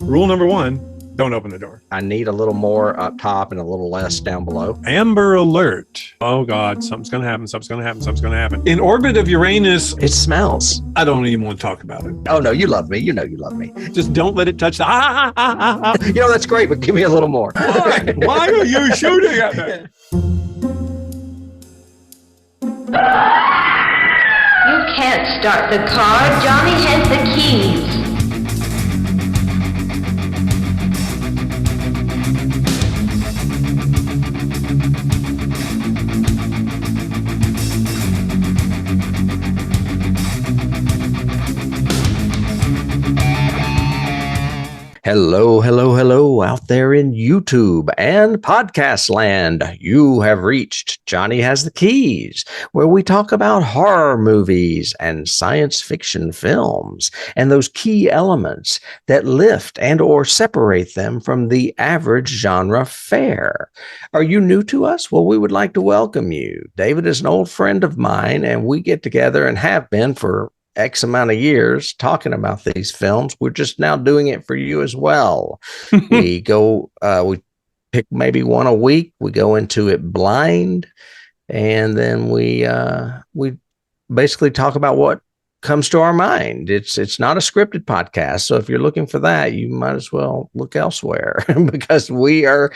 Rule number one, don't open the door. I need a little more up top and a little less down below. Amber alert. Oh God, something's going to happen. Something's going to happen. Something's going to happen. In orbit of Uranus. It smells. I don't even want to talk about it. Oh no, you love me. You know you love me. Just don't let it touch the That's great, but give me a little more. Why are you shooting at me? You can't start the car. Johnny has the keys. Hello out there in YouTube and podcast land. You have reached Johnny Has the Keys, where we talk about horror movies and science fiction films and those key elements that lift and or separate them from the average genre fare. Are you new to us? Well, we would like to welcome you. David is an old friend of mine, and we get together and have been for X amount of years talking about these films. We're just now doing it for you as well. We pick maybe one a week. We go into it blind, and then we basically talk about what comes to our mind. It's not a scripted podcast, so if you're looking for that, you might as well look elsewhere because we are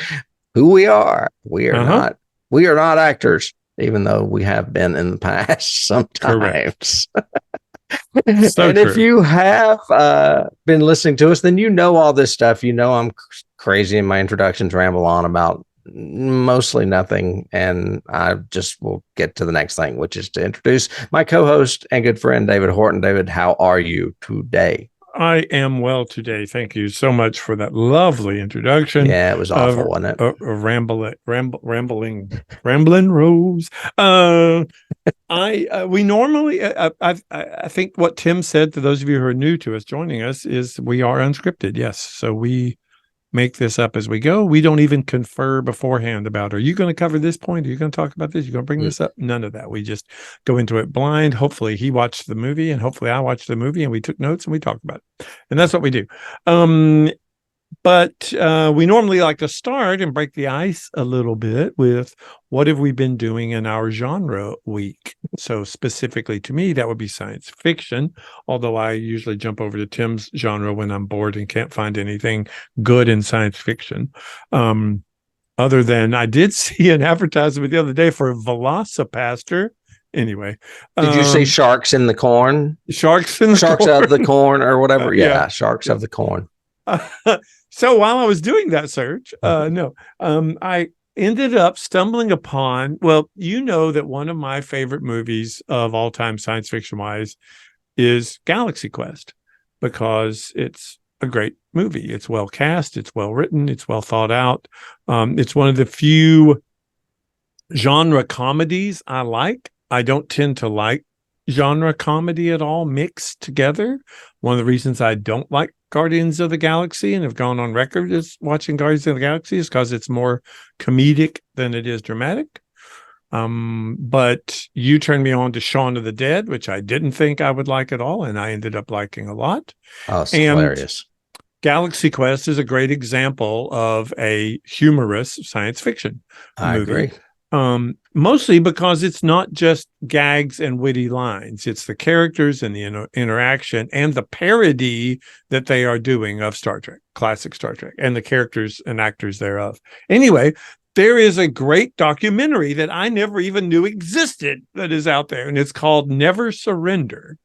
who we are. We are not actors, even though we have been in the past sometimes. So and true. If you have been listening to us, then you know all this stuff. You know I'm crazy in my introductions, ramble on about mostly nothing, and I just will get to the next thing, which is to introduce my co-host and good friend, David Horton. David, how are you today? I am well today. Thank you so much for that lovely introduction. Yeah, it was awful, wasn't it? Rambling Rose. We normally, I think what Tim said to those of you who are new to us, joining us, is we are unscripted. Yes. So we make this up as we go. We don't even confer beforehand about, are you going to cover this point? Are you going to talk about this? You're going to bring this up? None of that. We just go into it blind. Hopefully he watched the movie, and hopefully I watched the movie, and we took notes and we talked about it. And that's what we do. But we normally like to start and break the ice a little bit with what have we been doing in our genre week. So specifically to me, that would be science fiction, although I usually jump over to Tim's genre when I'm bored and can't find anything good in science fiction. Other than I did see an advertisement the other day for a Velocipaster. Anyway. Did you see Sharks in the Corn? Sharks of the Corn or whatever? Yeah, Sharks of the Corn. So while I was doing that search, I ended up stumbling upon, well, you know that one of my favorite movies of all time, science fiction wise, is Galaxy Quest, because it's a great movie. It's well cast, it's well written, it's well thought out. It's one of the few genre comedies I like. I don't tend to like genre comedy at all mixed together. One of the reasons I don't like Guardians of the Galaxy and have gone on record as watching Guardians of the Galaxy is because it's more comedic than it is dramatic. But you turned me on to Shaun of the Dead, which I didn't think I would like at all, and I ended up liking a lot. Oh, it's hilarious. Galaxy Quest is a great example of a humorous science fiction movie. I agree. Mostly because it's not just gags and witty lines. It's the characters and the interaction and the parody that they are doing of Star Trek, classic Star Trek, and the characters and actors thereof. Anyway, there is a great documentary that I never even knew existed that is out there, and it's called Never Surrender.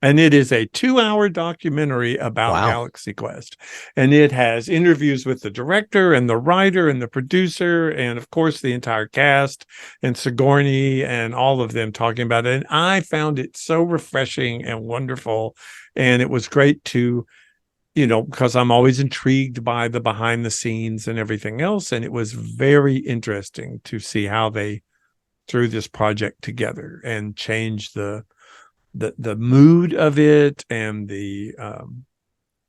And it is a 2-hour documentary about Galaxy Quest. And it has interviews with the director and the writer and the producer and, of course, the entire cast and Sigourney and all of them talking about it. And I found it so refreshing and wonderful. And it was great to, because I'm always intrigued by the behind the scenes and everything else. And it was very interesting to see how they threw this project together and changed the mood of it and the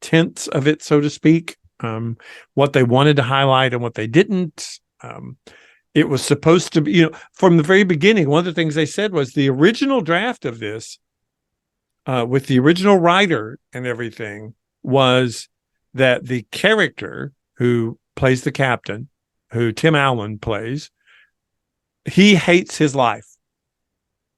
tense of it, so to speak, what they wanted to highlight and what they didn't. It was supposed to be, from the very beginning, one of the things they said was the original draft of this with the original writer and everything was that the character who plays the captain, who Tim Allen plays, he hates his life.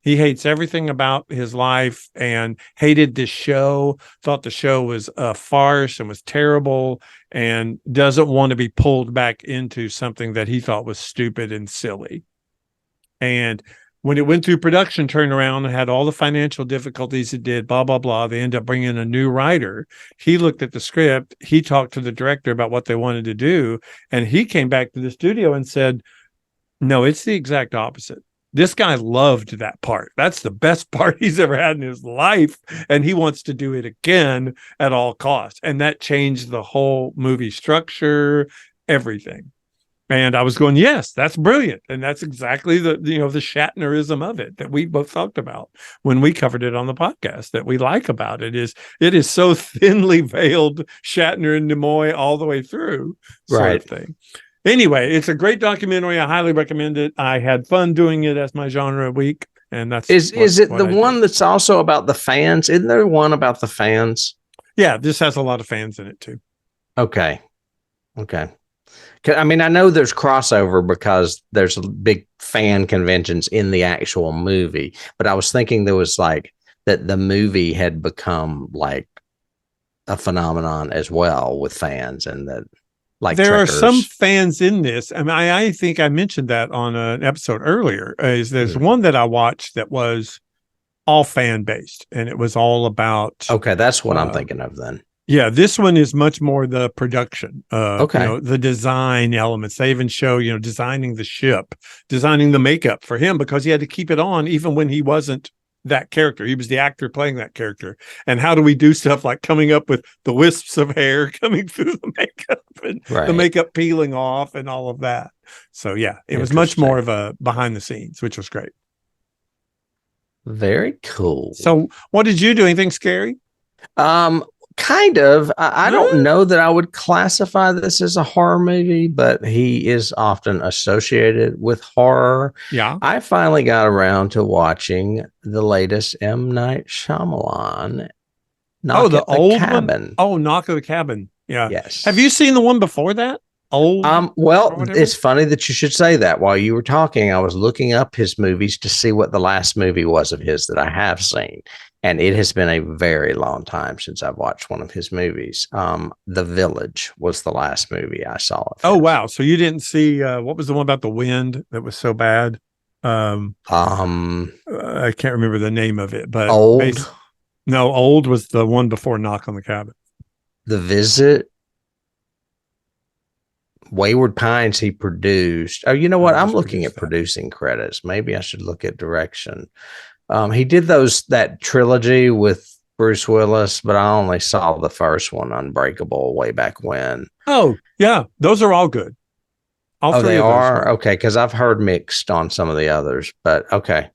He hates everything about his life and hated this show, thought the show was a farce and was terrible, and doesn't want to be pulled back into something that he thought was stupid and silly. And when it went through production turnaround and had all the financial difficulties it did, blah, blah, blah, they ended up bringing in a new writer. He looked at the script. He talked to the director about what they wanted to do. And he came back to the studio and said, no, it's the exact opposite. This guy loved that part. That's the best part he's ever had in his life. And he wants to do it again at all costs. And that changed the whole movie structure, everything. And I was going, yes, that's brilliant. And that's exactly the Shatnerism of it that we both talked about when we covered it on the podcast. That we like about it is so thinly veiled Shatner and Nimoy all the way through sort of thing. Anyway, it's a great documentary. I highly recommend it. I had fun doing it as my genre week. And that's is it the one that's also about the fans? Isn't there one about the fans? Yeah, this has a lot of fans in it too. Okay. I mean, I know there's crossover because there's big fan conventions in the actual movie, but I was thinking there was like that the movie had become like a phenomenon as well with fans, and that like there trekkers. are some fans in this. I mean, I think I mentioned that on an episode earlier. There's one that I watched that was all fan based, and it was all about. Okay, that's what I'm thinking of then. Yeah, this one is much more the production, okay. The design elements. They even show, designing the ship, designing the makeup for him because he had to keep it on even when he wasn't that character. He was the actor playing that character. And how do we do stuff like coming up with the wisps of hair coming through the makeup and the makeup peeling off and all of that. So, yeah, it was much more of a behind the scenes, which was great. Very cool. So what did you do? Anything scary? Kind of. I don't know that I would classify this as a horror movie, but he is often associated with horror. Yeah. I finally got around to watching the latest M. Night Shyamalan. Knock at the old Cabin. One? Oh, Knock at the Cabin. Yeah. Yes. Have you seen the one before that? Well, it's funny that you should say that. While you were talking, I was looking up his movies to see what the last movie was of his that I have seen. And it has been a very long time since I've watched one of his movies. The Village was the last movie I saw. Oh, wow. So you didn't see, what was the one about the wind that was so bad? I can't remember the name of it, but Old. Old was the one before Knock on the Cabin. The Visit. Wayward Pines he produced. Oh, you know what? I'm looking at producing credits. Maybe I should look at direction. He did that trilogy with Bruce Willis, but I only saw the first one, Unbreakable, way back when. Oh, yeah. Those are all good. All three they of those are? Okay, because I've heard mixed on some of the others, but okay.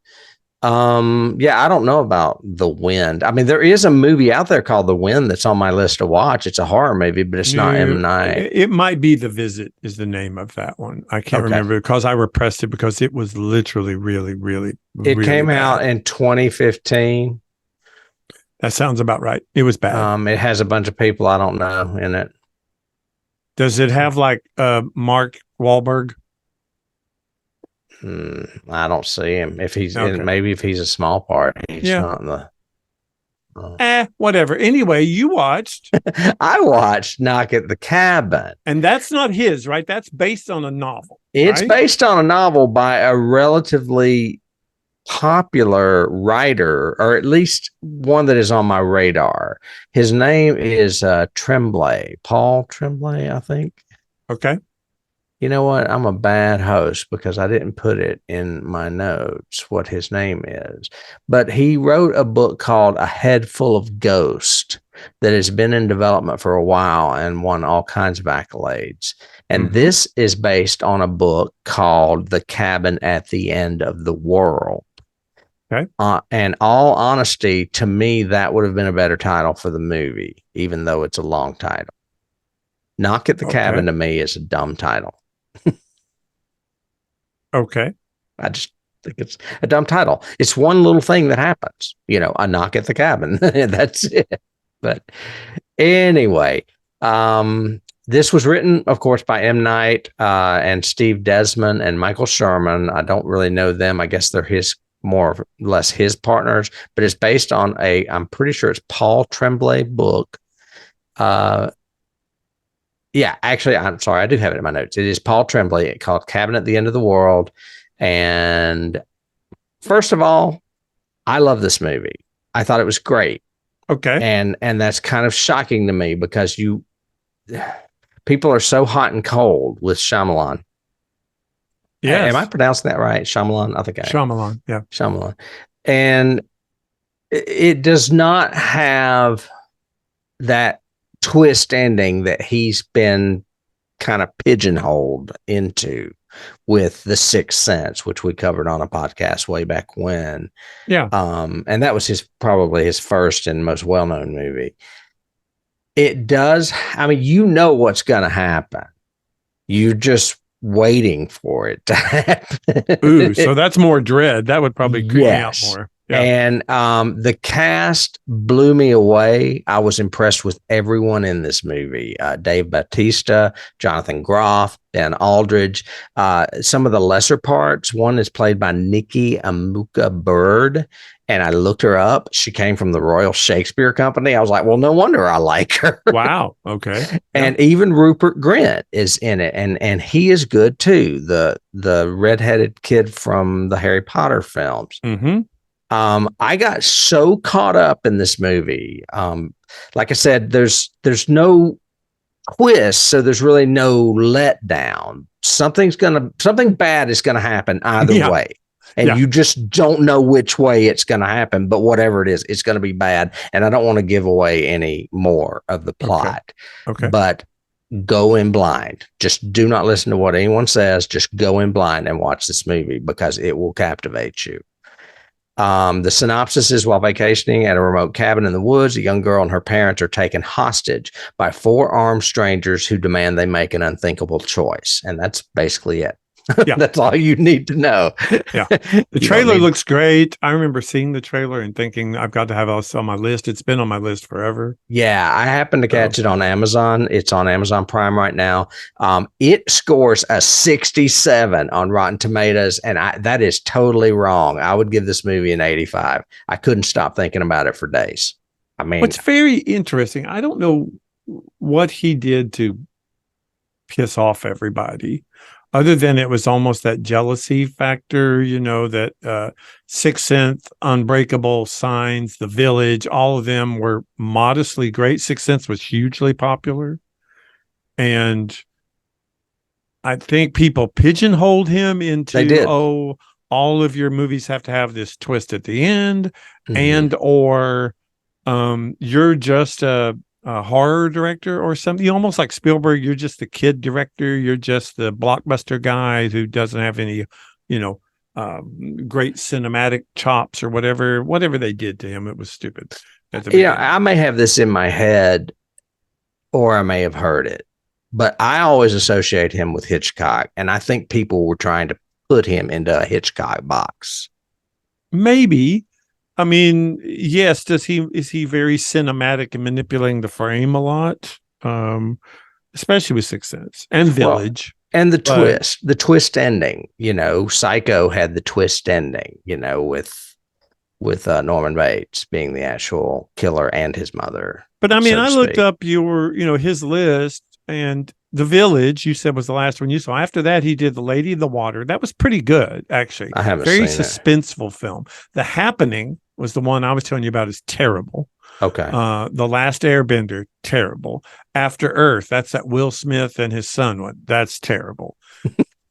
Yeah, I don't know about The Wind. I mean, there is a movie out there called The Wind that's on my list to watch. It's a horror movie, but it's not M. Night. It might be The Visit is the name of that one. I can't remember because I repressed it because it was literally really, really, it came bad. Out in 2015. That sounds about right. It was bad. It has a bunch of people I don't know in it. Does it have like Mark Wahlberg? I don't see him. If he's maybe if he's a small part, he's not in the. Whatever. Anyway, you watched. I watched Knock at the Cabin, and that's not his, right? That's based on a novel. It's based on a novel by a relatively popular writer, or at least one that is on my radar. His name is Tremblay, Paul Tremblay, I think. Okay. You know what? I'm a bad host because I didn't put it in my notes what his name is. But he wrote a book called A Head Full of Ghosts that has been in development for a while and won all kinds of accolades. And this is based on a book called The Cabin at the End of the World. Okay. And all honesty, to me, that would have been a better title for the movie, even though it's a long title. Knock at the Cabin to me is a dumb title. Okay. I just think it's a dumb title. It's one little thing that happens, a knock at the cabin. That's it. But anyway, This was written, of course, by M. Night and Steve Desmond and Michael Sherman. I don't really know them. I guess they're his more or less his partners, but it's based on I'm pretty sure it's Paul Tremblay book. Yeah, actually, I'm sorry. I do have it in my notes. It is Paul Tremblay called Cabin at the End of the World. And first of all, I love this movie. I thought it was great. Okay. And that's kind of shocking to me because people are so hot and cold with Shyamalan. Yes. Am I pronouncing that right? Shyamalan? I think Shyamalan. Yeah. Shyamalan. And it does not have that twist ending that he's been kind of pigeonholed into with The Sixth Sense, which we covered on a podcast way back when. Yeah. And that was probably his first and most well-known movie. It does. I mean, you know what's going to happen. You're just waiting for it to happen. Ooh, so that's more dread. That would probably creep me out more. Yeah. And the cast blew me away. I was impressed with everyone in this movie. Dave Bautista, Jonathan Groff, Dan Aldridge. Some of the lesser parts. One is played by Nikki Amuka Bird. And I looked her up. She came from the Royal Shakespeare Company. I was like, well, no wonder I like her. Wow. Okay. And even Rupert Grint is in it. And he is good too. The redheaded kid from the Harry Potter films. Mm-hmm. I got so caught up in this movie. Like I said, there's no twist, so there's really no letdown. Something bad is gonna happen either way. And you just don't know which way it's going to happen, but whatever it is, it's going to be bad. And I don't want to give away any more of the plot. Okay. But go in blind. Just do not listen to what anyone says. Just go in blind and watch this movie because it will captivate you. The synopsis is while vacationing at a remote cabin in the woods, a young girl and her parents are taken hostage by 4 armed strangers who demand they make an unthinkable choice. And that's basically it. Yeah. That's all you need to know. Yeah. The trailer looks great. I remember seeing the trailer and thinking, I've got to have this on my list. It's been on my list forever. Yeah. I happened to catch it on Amazon. It's on Amazon Prime right now. It scores a 67 on Rotten Tomatoes. And that is totally wrong. I would give this movie an 85. I couldn't stop thinking about it for days. I mean, what's very interesting, I don't know what he did to piss off everybody. Other than it was almost that jealousy factor, that Sixth Sense, Unbreakable, Signs, The Village, all of them were modestly great. Sixth Sense was hugely popular. And I think people pigeonholed him into, all of your movies have to have this twist at the end, and or you're just a horror director or something. You almost like Spielberg, you're just the kid director, you're just the blockbuster guy who doesn't have any great cinematic chops or whatever they did to him. It was stupid. I may have this in my head or I may have heard it, but I always associate him with Hitchcock, and I think people were trying to put him into a Hitchcock box. Maybe. I mean, yes. Is he very cinematic and manipulating the frame a lot? Especially with Sixth Sense and Village. And the twist ending, Psycho had the twist ending, with Norman Bates being the actual killer and his mother. But I mean, I looked up his list, and The Village, you said, was the last one you saw. After that, he did The Lady of the Water. That was pretty good, actually. I haven't very seen suspenseful film. The Happening was the one I was telling you about, is terrible. Okay. The Last Airbender, terrible. After Earth, that's that Will Smith and his son one. That's terrible.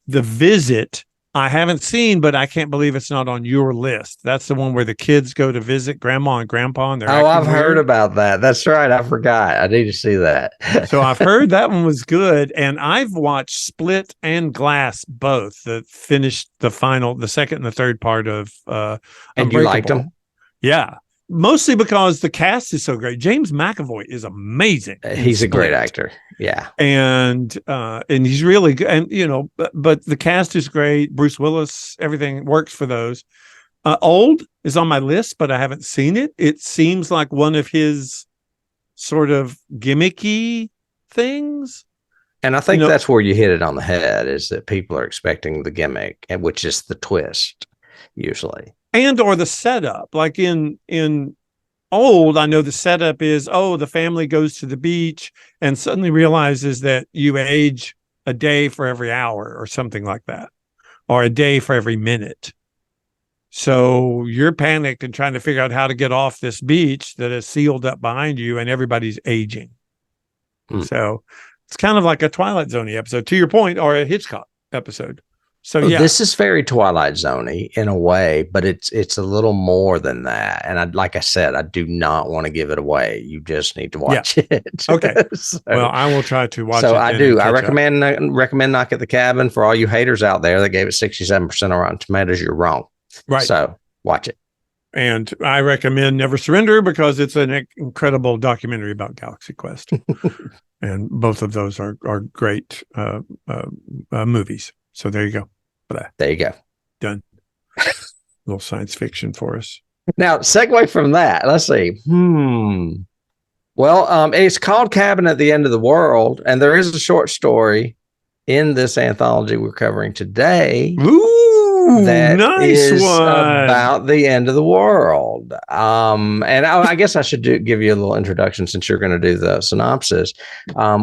The Visit, I haven't seen, but I can't believe it's not on your list. That's the one where the kids go to visit grandma and grandpa. And I've heard about that. That's right. I forgot. I need to see that. So I've heard that one was good. And I've watched Split and Glass, both that finished the second and the third part of and you liked them? Yeah. Mostly because the cast is so great. James McAvoy is amazing. He's a great actor. Yeah. And he's really good. And, but the cast is great. Bruce Willis, everything works for those. Old is on my list, but I haven't seen it. It seems like one of his sort of gimmicky things. And I think that's where you hit it on the head, is that people are expecting the gimmick, and which is the twist usually. And or the setup. Like in Old, I know the setup is, the family goes to the beach and suddenly realizes that you age a day for every hour or something like that, or a day for every minute. So you're panicked and trying to figure out how to get off this beach that is sealed up behind you, and everybody's aging. So it's kind of like a Twilight Zone episode, to your point, or a Hitchcock episode. So this is very Twilight Zone-y in a way, but it's a little more than that. And like I said, I do not want to give it away. You just need to watch it. Okay. Well, I will try to watch it. So I do. I recommend Knock at the Cabin. For all you haters out there that gave it 67% on Rotten Tomatoes, you're wrong. Right. So watch it. And I recommend Never Surrender because it's an incredible documentary about Galaxy Quest. And both of those are great movies. So there you go. There you go. Done. Little science fiction for us. Now, segue from that. Let's see. Well, it's called Cabin at the End of the World, and there is a short story in this anthology we're covering today. Ooh, that nice is one. About the end of the world. And I guess I should give you a little introduction since you're going to do the synopsis.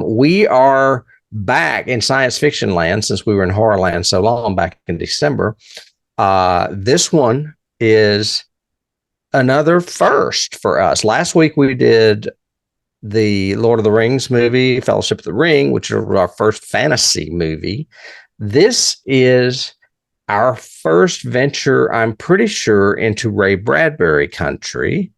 We are back in science fiction land since we were in horror land so long back in December. This one is another first for us. Last week we did the Lord of the Rings movie, Fellowship of the Ring, which is our first fantasy movie. This is our first venture, I'm pretty sure, into Ray Bradbury country.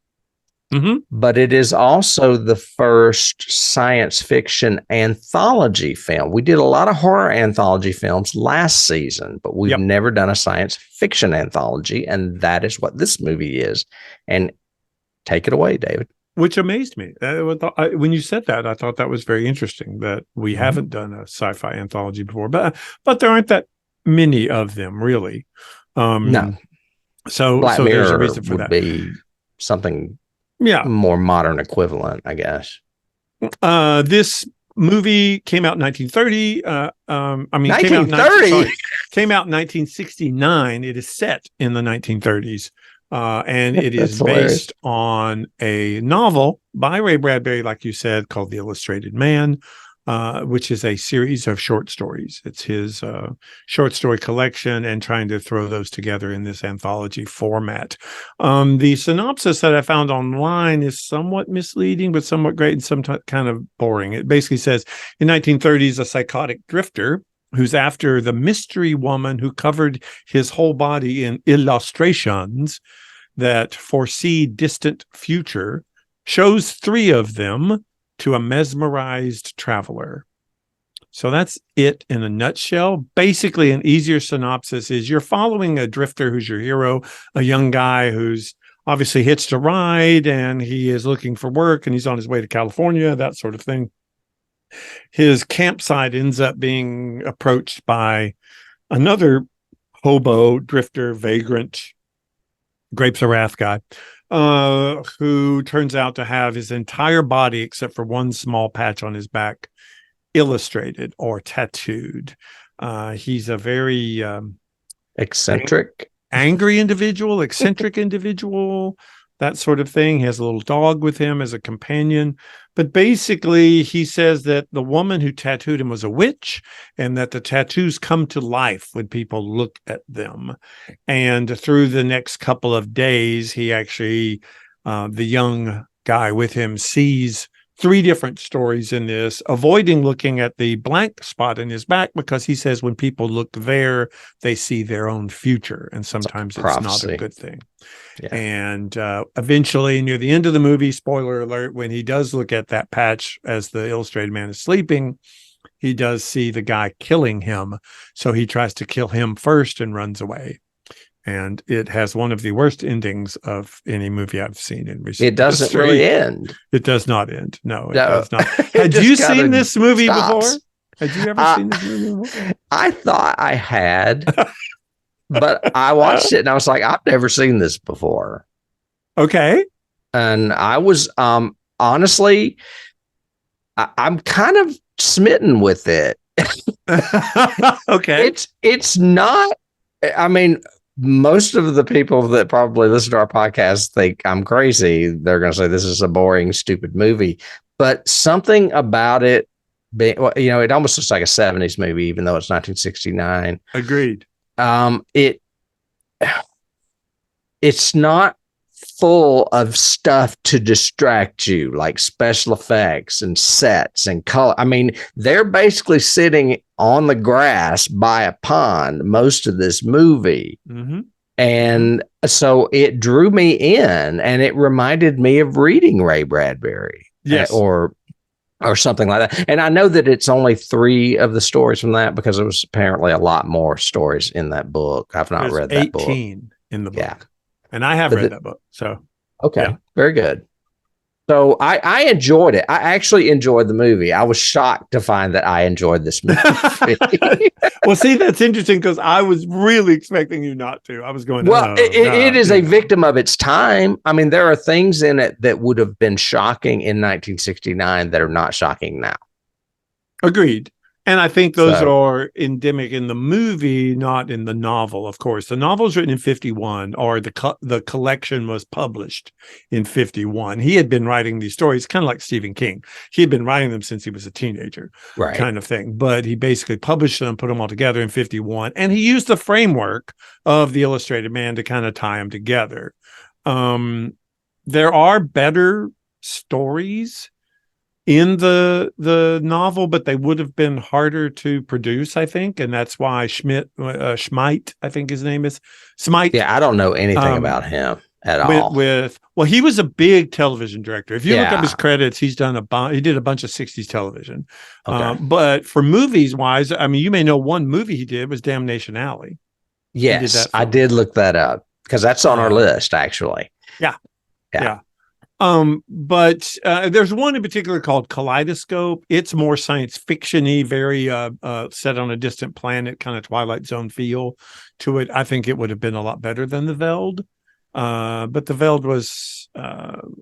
But it is also the first science fiction anthology film. We did a lot of horror anthology films last season, but we've never done a science fiction anthology, and that is what this movie is. And take it away, David. Which amazed me. When you said that, I thought that was very interesting that we haven't done a sci-fi anthology before, but there aren't that many of them, really. No. So Black Mirror there's a reason for that. Would be something more modern equivalent, I guess. This movie came out in 1930. 1930? Came out in 1969. It is set in the 1930s. And it is based on a novel by Ray Bradbury, like you said, called The Illustrated Man, which is a series of short stories. It's his short story collection and trying to throw those together in this anthology format. The synopsis that I found online is somewhat misleading, but somewhat great and sometimes kind of boring. It basically says, in 1930s, a psychotic drifter who's after the mystery woman who covered his whole body in illustrations that foresee distant future, shows 3 of them to a mesmerized traveler. So that's it in a nutshell. Basically, an easier synopsis is you're following a drifter who's your hero, a young guy who's obviously hitched a ride and he is looking for work and he's on his way to California, that sort of thing. His campsite ends up being approached by another hobo, drifter, vagrant, Grapes of Wrath guy, who turns out to have his entire body, except for one small patch on his back, illustrated or tattooed. He's a very eccentric, angry individual, eccentric individual, that sort of thing. He has a little dog with him as a companion. But basically, he says that the woman who tattooed him was a witch and that the tattoos come to life when people look at them. And through the next couple of days, he actually, the young guy with him, sees 3 different stories in this, avoiding looking at the blank spot in his back because he says when people look there, they see their own future. And sometimes it's not a good thing. Yeah. And eventually, near the end of the movie, spoiler alert, when he does look at that patch as the illustrated man is sleeping, he does see the guy killing him. So he tries to kill him first and runs away. And it has one of the worst endings of any movie I've seen in recent It doesn't history. really end. It does not end. No, it does not. Had you seen this movie before? Had you ever seen this movie before? I thought I had, but I watched it and I was like, I've never seen this before. Okay. And I was honestly, I'm kind of smitten with it. Okay. It's not. I mean, most of the people that probably listen to our podcast think I'm crazy. They're going to say this is a boring, stupid movie. But something about it, well, it almost looks like a '70s movie, even though it's 1969. Agreed. It's not full of stuff to distract you, like special effects and sets and color. I mean, they're basically sitting on the grass by a pond most of this movie. Mm-hmm. And so it drew me in, and it reminded me of reading Ray Bradbury. Yes. Or something like that. And I know that it's only 3 of the stories from that, because there was apparently a lot more stories in that book. I've not read that book. 18 in the book. Yeah. And I have read that book. So, okay. Yeah. Very good. So I enjoyed it. I actually enjoyed the movie. I was shocked to find that I enjoyed this movie. Well, see, that's interesting, because I was really expecting you not to. I was going, well, it is a victim of its time. I mean, there are things in it that would have been shocking in 1969 that are not shocking now. Agreed. And I think those are endemic in the movie, not in the novel, of course. The novel was written in 51, or the collection was published in 51. He had been writing these stories, kind of like Stephen King. He had been writing them since he was a teenager, right, kind of thing. But he basically published them, put them all together in 51. And he used the framework of The Illustrated Man to kind of tie them together. There are better stories in the novel, but they would have been harder to produce, I think, and that's why Schmidt, I think his name is Smite. Yeah, I don't know anything about him at all. Well, he was a big television director. If you look up his credits, he did a bunch of 60s television. Okay. But for movies wise, I mean, you may know one movie he did was Damnation Alley. Yes, I did look that up, because that's on our list, actually. Yeah. But there's one in particular called Kaleidoscope. It's more science fiction-y, very set on a distant planet, kind of Twilight Zone feel to it. I think it would have been a lot better than the Veldt. But the Veldt was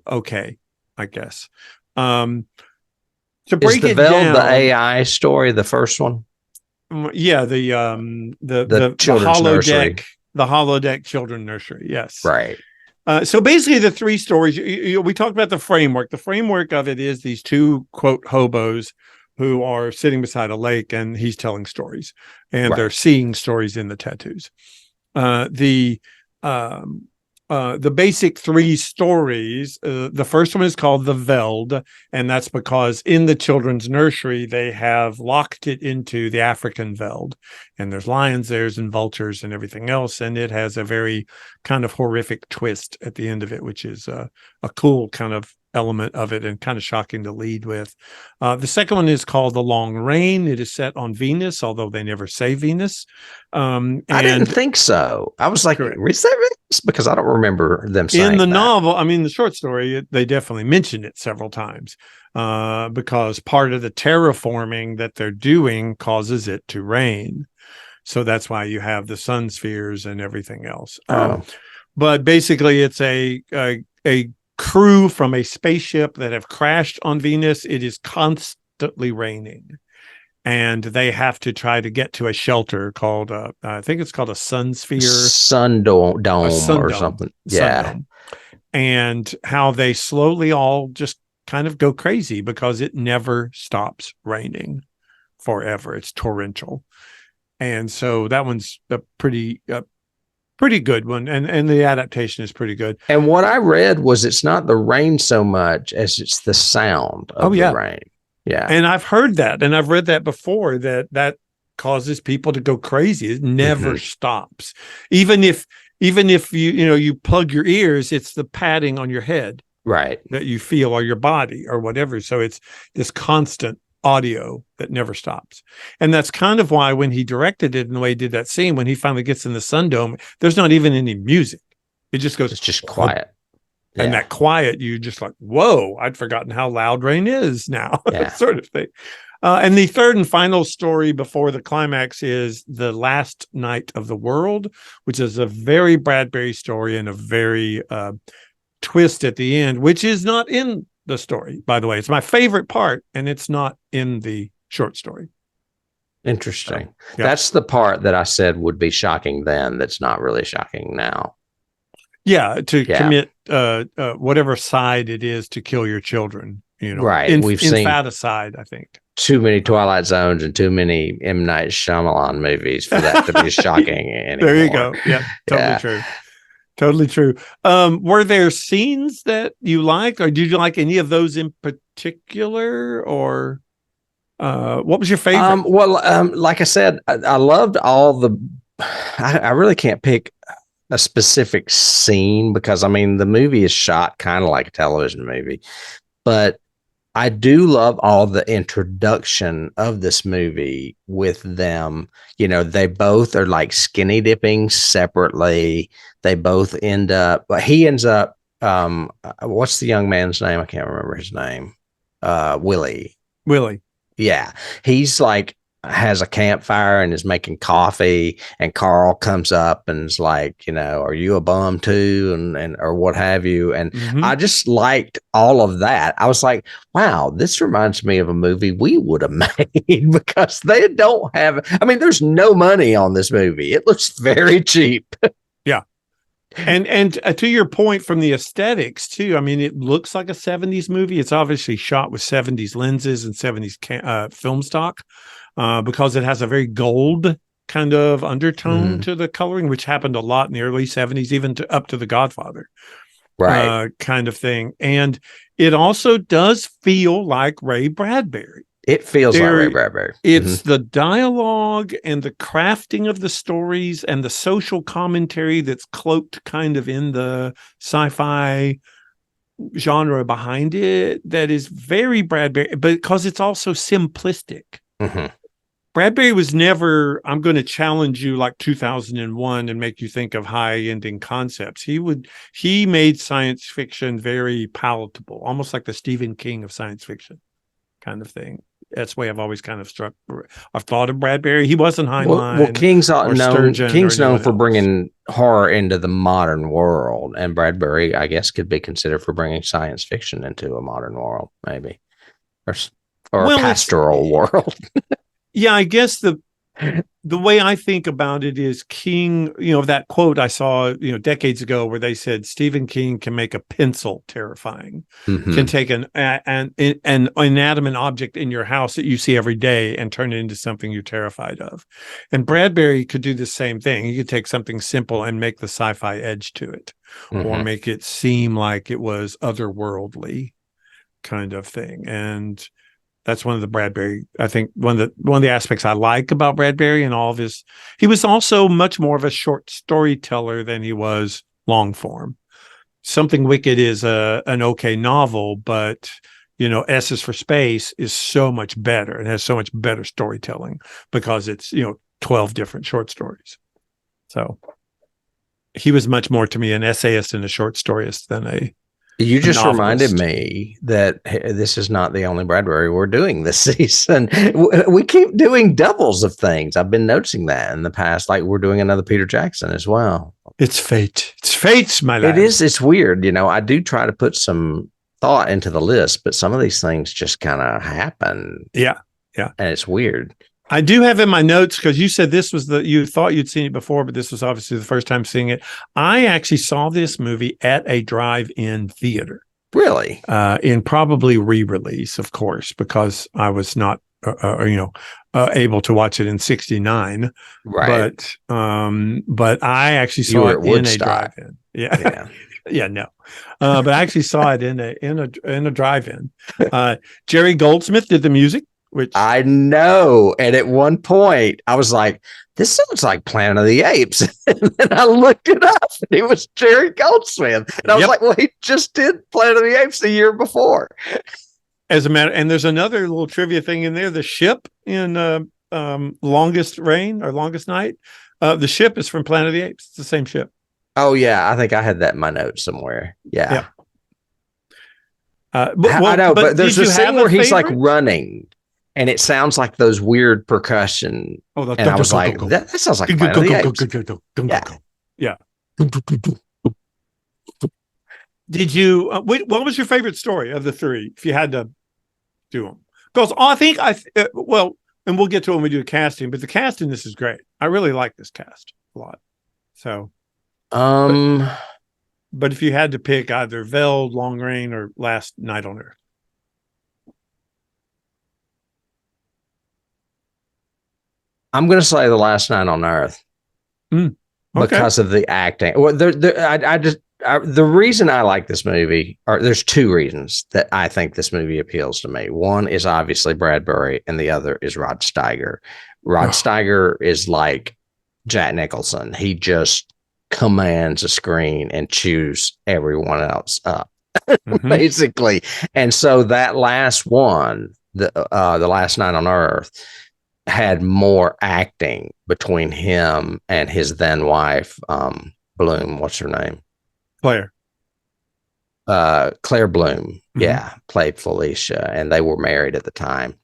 okay, I guess. To break is the it Veldt down, the AI story, the first one? Yeah, the children's nursery. The holodeck children nursery. Yes, right. So basically, the 3 stories, we talked about the framework. The framework of it is these 2, quote, hobos who are sitting beside a lake, and he's telling stories, and they're seeing stories in the tattoos. The basic 3 stories, the first one is called the Veldt, and that's because in the children's nursery, they have locked it into the African Veldt, and there's lions there and vultures and everything else, and it has a very kind of horrific twist at the end of it, which is a cool kind of element of it and kind of shocking to lead with. The second one is called The Long Rain. It is set on Venus, although they never say Venus. I didn't think so. I was like, is that Venus? Because I don't remember them saying in the that. novel. I mean, the short story, they definitely mention it several times because part of the terraforming that they're doing causes it to rain. So that's why you have the sun spheres and everything else. But basically, it's a crew from a spaceship that have crashed on Venus. It is constantly raining, and they have to try to get to a shelter called I think it's called a sun sphere, sun dome or something. Dome. And how they slowly all just kind of go crazy because it never stops raining forever. It's torrential. And so that one's a pretty good one, and the adaptation is pretty good. And what I read was it's not the rain so much as it's the sound of the rain. Yeah. And I've heard that, and I've read that before, that causes people to go crazy. It never stops. Even if you plug your ears, it's the padding on your head that you feel, or your body or whatever. So it's this constant audio that never stops. And that's kind of why when he directed it and the way he did that scene, when he finally gets in the sun dome, there's not even any music. It just goes, it's just quiet. And that quiet, you just like, whoa, I'd forgotten how loud rain is now, sort of thing. And the third and final story before the climax is The Last Night of the World, which is a very Bradbury story and a very twist at the end, which is not in the story, by the way. It's my favorite part, and it's not in the short story. Interesting. Yeah. That's the part that I said would be shocking then. That's not really shocking now. Yeah, to commit whatever side it is to kill your children. Right. We've seen infanticide, I think. Too many Twilight Zones and too many M. Night Shyamalan movies for that to be shocking anymore. There you go. Yeah, totally true. Totally true. Were there scenes that you liked, or did you like any of those in particular, or what was your favorite? Like I said, I loved all the. I really can't pick a specific scene because the movie is shot kind of like a television movie, but I do love all the introduction of this movie with them. They both are like skinny dipping separately. They both end up, he ends up, what's the young man's name? I can't remember his name. Willie. Yeah. He's like, has a campfire and is making coffee, and Carl comes up and is like, are you a bum too? And or what have you. And I just liked all of that. I was like, wow, this reminds me of a movie we would have made because they don't have, there's no money on this movie. It looks very cheap. Yeah. And to your point from the aesthetics too, it looks like a 70s movie. It's obviously shot with 70s lenses and 70s film stock. Because it has a very gold kind of undertone to the coloring, which happened a lot in the early 70s, even up to The Godfather, right? Kind of thing. And it also does feel like Ray Bradbury. It feels like Ray Bradbury. It's the dialogue and the crafting of the stories and the social commentary that's cloaked kind of in the sci-fi genre behind it that is very Bradbury, because it's also simplistic. Bradbury was never, I'm going to challenge you like 2001 and make you think of high-ending concepts. He made science fiction very palatable, almost like the Stephen King of science fiction kind of thing. That's the way I've always kind of I've thought of Bradbury. He wasn't Heinlein. Well, King's known for bringing horror into the modern world, and Bradbury, I guess, could be considered for bringing science fiction into a modern world, maybe, or a pastoral world. Yeah, I guess the way I think about it is King, that quote I saw, decades ago where they said Stephen King can make a pencil terrifying, can take an inanimate object in your house that you see every day and turn it into something you're terrified of. And Bradbury could do the same thing. He could take something simple and make the sci-fi edge to it, or make it seem like it was otherworldly kind of thing. And that's one of the Bradbury, I think one of the aspects I like about Bradbury and all of his. He was also much more of a short storyteller than he was long form. Something Wicked is an okay novel, but S is for Space is so much better. It has so much better storytelling because it's 12 different short stories. So he was much more to me an essayist and a short storyist than a. You just reminded me that this is not the only Bradbury we're doing this season. We keep doing doubles of things. I've been noticing that in the past. Like we're doing another Peter Jackson as well. It's fate. It's fate, my lad. It is. It's weird. I do try to put some thought into the list, but some of these things just kind of happen. Yeah. Yeah. And it's weird. I do have in my notes, because you said this was you thought you'd seen it before, but this was obviously the first time seeing it. I actually saw this movie at a drive-in theater. Really? In probably re-release, of course, because I was not, able to watch it in '69. Right. But I actually saw it in a drive-in. Yeah. Yeah, no. But I actually saw it in a drive-in. Jerry Goldsmith did the music. Which I know. And at one point I was like, this sounds like Planet of the Apes. And then I looked it up and it was Jerry Goldsmith. And I was like, well, he just did Planet of the Apes the year before. As a matter, and there's another little trivia thing in there. The ship in Longest Rain or Longest Night, the ship is from Planet of the Apes. It's the same ship. Oh, yeah. I think I had that in my notes somewhere. Yeah. I know, but there's a scene where he's like running. And it sounds like those weird percussion. And I was like, that sounds like Planet of the Apes. Yeah. Did you? What was your favorite story of the three? If you had to do them, because I think well, and we'll get to it when we do the casting. But the cast in this is great. I really like this cast a lot. So, Um, but if you had to pick either Veldt, Long Rain, or Last Night on Earth, I'm going to say The Last Night on Earth okay. because of the acting. Well, the reason I like this movie, or there's two reasons that I think this movie appeals to me. One is obviously Bradbury, and the other is Rod Steiger. Rod Steiger is like Jack Nicholson. He just commands a screen and chews everyone else up, basically. And so that last one, the Last Night on Earth, had more acting between him and his then wife, Bloom. What's her name? Claire. Claire Bloom. Yeah, played Felicia, and they were married at the time.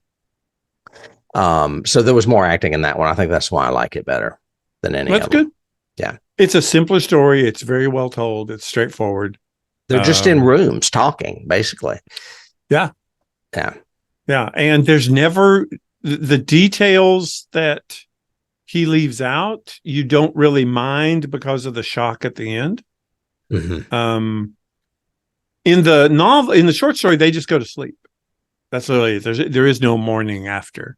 So there was more acting in that one. I think that's why I like it better than any That's of them. good. Yeah. It's a simpler story. It's very well told. It's straightforward. They're just in rooms talking, basically. Yeah. Yeah. Yeah. And there's never the details that he leaves out, you don't really mind because of the shock at the end. Mm-hmm. In the novel, in the short story, they just go to sleep. That's really it. There is no morning after.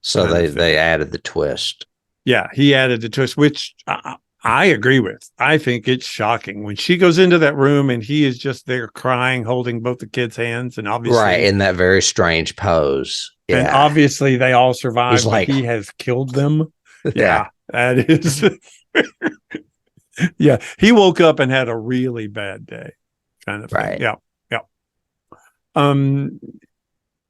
So they added the twist. Yeah, he added the twist, which I agree with. I think it's shocking when she goes into that room and he is just there crying, holding both the kids' hands, and obviously right in that very strange pose. Yeah. And obviously they all survived. Like, he has killed them. Yeah, that is. Yeah, he woke up and had a really bad day, kind of thing. Right. Yeah, yeah.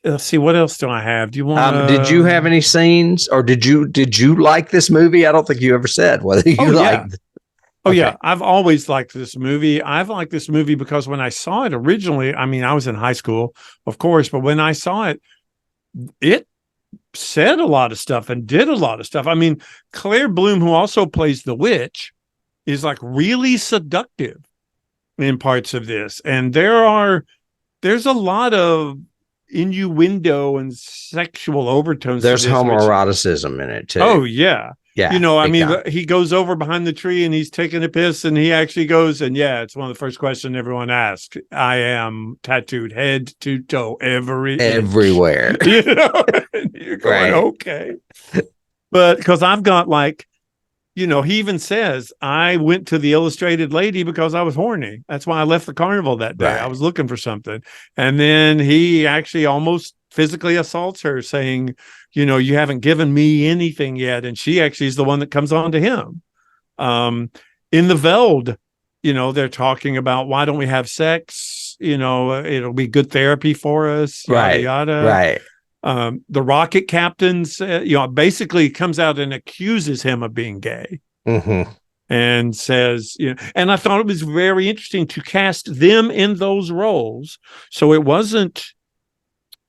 Let's see. What else do I have? Do you want? Did you have any scenes, or did you like this movie? I don't think you ever said whether you liked. Oh yeah, I've always liked this movie. I've liked this movie because when I saw it originally, I mean, I was in high school, of course, but when I saw it, it said a lot of stuff and did a lot of stuff. I mean, Claire Bloom, who also plays the witch, is like really seductive in parts of this. And there's a lot of innuendo and sexual overtones. There's homoeroticism in it too. Oh yeah. Yeah. You know, I mean, he goes over behind the tree and he's taking a piss and he actually goes, and yeah, it's one of the first questions everyone asks. I am tattooed head to toe everywhere. You know, and you're going, okay. But because I've got like, you know, he even says, I went to the Illustrated Lady because I was horny. That's why I left the carnival that day. Right. I was looking for something. And then he actually almost physically assaults her, saying, you know, you haven't given me anything yet. And she actually is the one that comes on to him. In the Veldt, you know, they're talking about, why don't we have sex? You know, it'll be good therapy for us. Yada, yada. Right. The rocket captain, you know, basically comes out and accuses him of being gay. Mm-hmm. And says, you know, and I thought it was very interesting to cast them in those roles. So it wasn't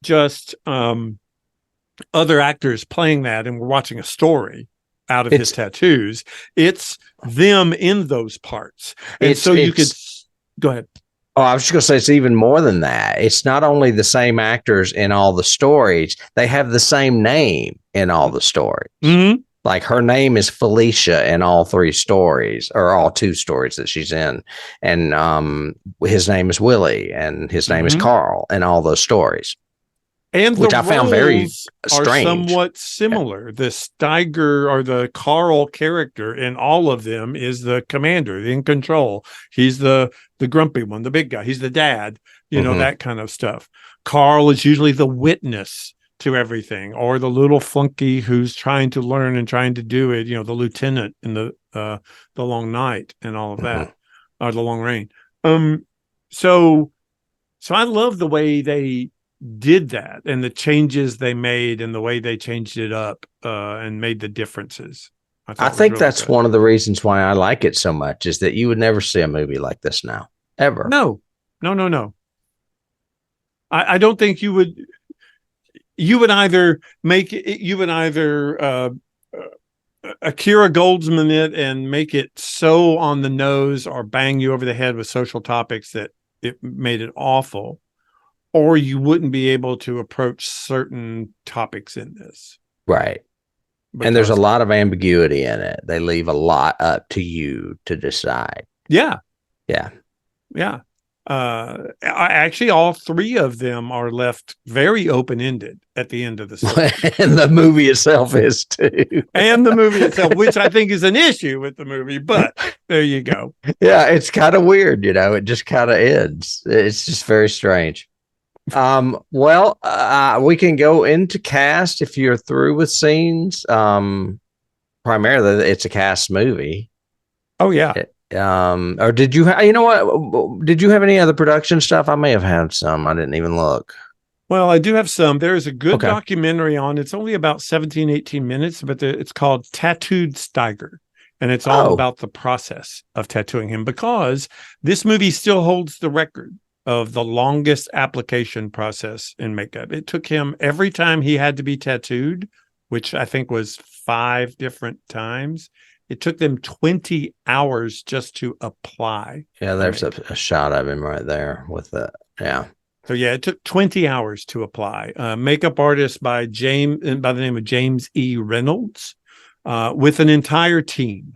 just other actors playing that and we're watching a story out of his tattoos. It's them in those parts. And so you could go ahead. Oh, I was just going to say it's even more than that. It's not only the same actors in all the stories, they have the same name in all the stories. Mm-hmm. Like her name is Felicia in all three stories, or all two stories that she's in. And his name is Willie and his name is Carl in all those stories. And which I found very strange. Are somewhat similar. Yeah. The Steiger or the Carl character in all of them is the commander, the in control. He's the grumpy one, the big guy. He's the dad, you know, that kind of stuff. Carl is usually the witness to everything, or the little flunky who's trying to learn and trying to do it. You know, the lieutenant in the long night and all of that, or the long rain. So I love the way they did that and the changes they made and the way they changed it up and made the difference. I think really that's good. One of the reasons why I like it so much is that you would never see a movie like this now, ever. No. I don't think you would. You would either make it. You would either Akira Goldsman it and make it so on the nose, or bang you over the head with social topics that it made it awful, or you wouldn't be able to approach certain topics in this. Right. And there's a lot of ambiguity in it. They leave a lot up to you to decide. Yeah. Yeah. Yeah. Actually, all three of them are left very open-ended at the end of the story. And the movie itself is too. And the movie itself, which I think is an issue with the movie, but there you go. Yeah, it's kind of weird, it just kind of ends. It's just very strange. Well, we can go into cast if you're through with scenes. Primarily, it's a cast movie. Oh, yeah. Or did you you know what? Did you have any other production stuff? I may have had some. I didn't even look. Well, I do have some. There is a good documentary on. It's only about 17, 18 minutes, but it's called Tattooed Steiger. And it's all about the process of tattooing him, because this movie still holds the record of the longest application process in makeup. It took him, every time he had to be tattooed, which I think was 5 different times, it took them 20 hours just to apply. Yeah, there's a shot of him right there with the, yeah. So yeah, it took 20 hours to apply. Makeup artist by the name of James E. Reynolds, with an entire team.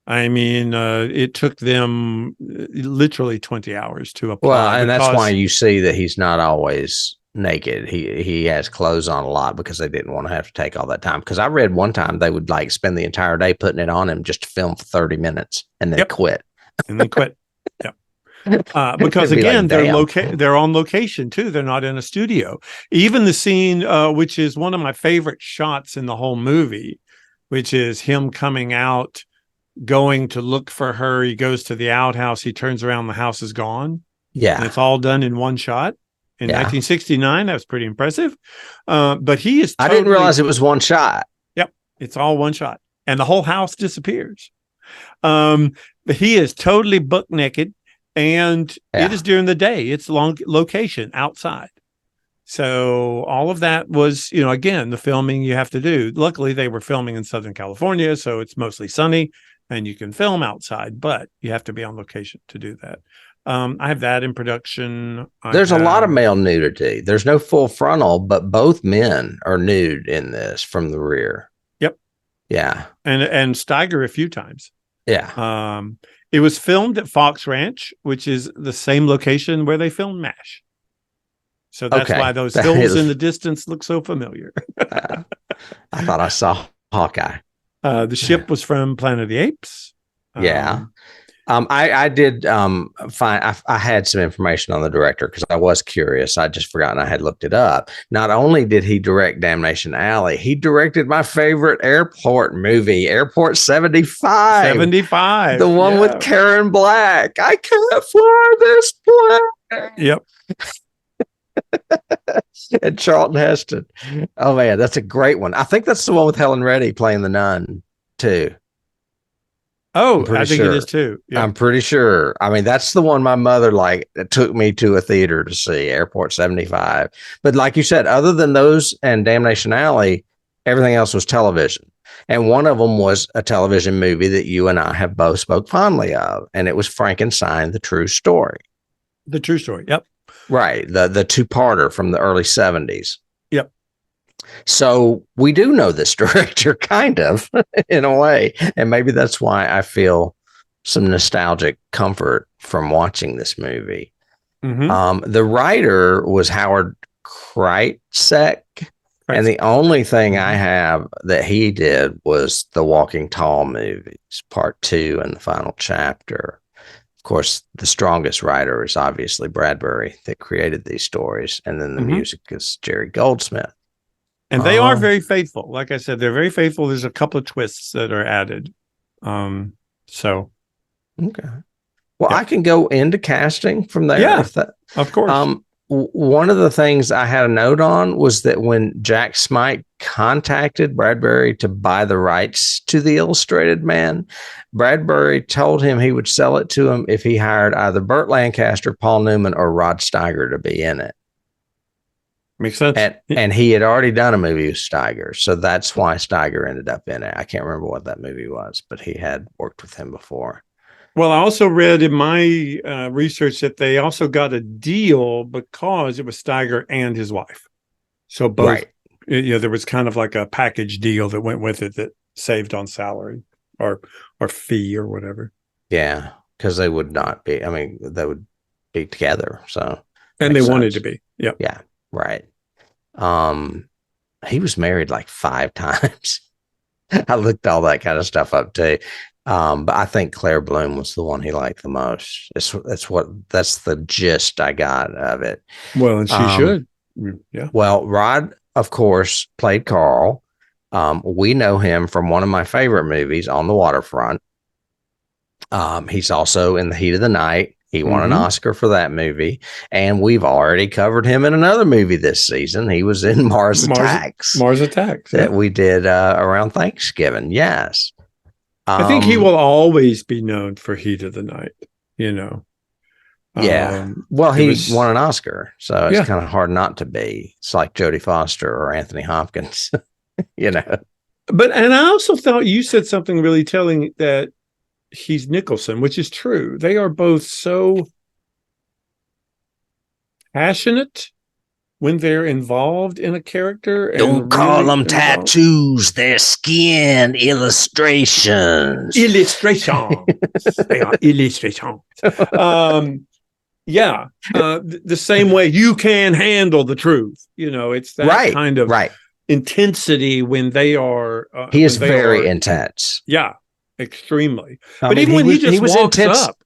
I mean, it took them literally 20 hours to apply. Well, and that's why you see that he's not always naked. He has clothes on a lot because they didn't want to have to take all that time. Because I read one time they would like spend the entire day putting it on him just to film for 30 minutes and then quit. And then quit. Yep. Because again, they're on location too. They're not in a studio. Even the scene, which is one of my favorite shots in the whole movie, which is him coming out, going to look for her. He goes to the outhouse. He turns around. The house is gone. Yeah. And it's all done in one shot. In 1969, that was pretty impressive. But he is I didn't realize it was one shot. Yep. It's all one shot. And the whole house disappears. But he is totally buck naked. And it is during the day. It's long location outside. So all of that was, again, the filming you have to do. Luckily, they were filming in Southern California, so it's mostly sunny and you can film outside, but you have to be on location to do that. I have that in production. There's a lot of male nudity. There's no full frontal, but both men are nude in this from the rear. Yep. Yeah. And Steiger a few times. Yeah. It was filmed at Fox Ranch, which is the same location where they filmed MASH. So that's why those hills in the distance look so familiar. I thought I saw Hawkeye. The ship was from Planet of the Apes. Yeah. I did find I had some information on the director because I was curious. I just forgotten I had looked it up. Not only did he direct Damnation Alley, he directed my favorite airport movie, Airport 75. 75. The one with Karen Black. I can't fly this plane. Yep. And Charlton Heston. Oh man, that's a great one. I think that's the one with Helen Reddy playing the nun too. Oh, I think it is too. Yep. I'm pretty sure. I mean, that's the one my mother took me to a theater to see, Airport 75. But like you said, other than those and Damnation Alley, everything else was television. And one of them was a television movie that you and I have both spoke fondly of, and it was Frankenstein: The True Story. The True Story. Yep. Right. The two-parter from the early 70s. Yep. So we do know this director kind of in a way. And maybe that's why I feel some nostalgic comfort from watching this movie. Mm-hmm. The writer was Howard Kreisek. And the only thing I have that he did was the Walking Tall movies, part 2 and the final chapter. Of course, the strongest writer is obviously Bradbury that created these stories. And then the music is Jerry Goldsmith. And they are very faithful. Like I said, they're very faithful. There's a couple of twists that are added. Okay. Well, I can go into casting from there. Yeah, of course. One of the things I had a note on was that when Jack Smite contacted Bradbury to buy the rights to The Illustrated Man, Bradbury told him he would sell it to him if he hired either Burt Lancaster, Paul Newman, or Rod Steiger to be in it. Makes sense. And he had already done a movie with Steiger, so that's why Steiger ended up in it. I can't remember what that movie was, but he had worked with him before. Well, I also read in my research that they also got a deal because it was Steiger and his wife. So both, Right. there was kind of like a package deal that went with it that saved on salary or fee or whatever. Yeah, because they would not be. I mean, they would be together. So, And they makes wanted sense. to be. Yep. Yeah, right. He was married like 5 times. I looked all that kind of stuff up too. But I think Claire Bloom was the one he liked the most. That's the gist I got of it. Well, and she should. Yeah. Well, Rod, of course, played Carl. We know him from one of my favorite movies, On the Waterfront. He's also in The Heat of the Night. He won an Oscar for that movie. And we've already covered him in another movie this season. He was in Mars Attacks. Mars Attacks. That we did around Thanksgiving. Yes. I think he will always be known for Heat of the Night, Yeah. Well, he won an Oscar, so it's kind of hard not to be. It's like Jodie Foster or Anthony Hopkins, But, and I also thought you said something really telling that he's Nicholson, which is true. They are both so passionate when they're involved in a character. Don't call them tattoos, they're skin illustrations. Illustrations. They are illustrations. The same way you can handle the truth. It's that kind of intensity when they are. He is very intense. Yeah, extremely. But even when he just walks intense, up.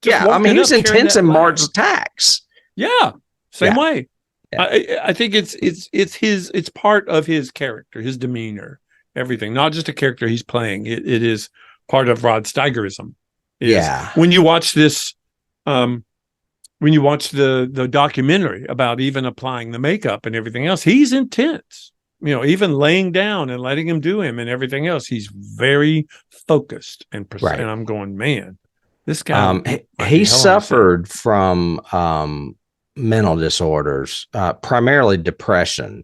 He was intense in Mars Attacks. Yeah, same way. Yeah. I think it's part of his character, his demeanor, everything. Not just a character he's playing. It is part of Rod Steigerism. When you watch this, when you watch the documentary about even applying the makeup and everything else, he's intense. Even laying down and letting him do him and everything else, he's very focused and precise. Right. And I'm going, man, this guy. He suffered from mental disorders, primarily depression,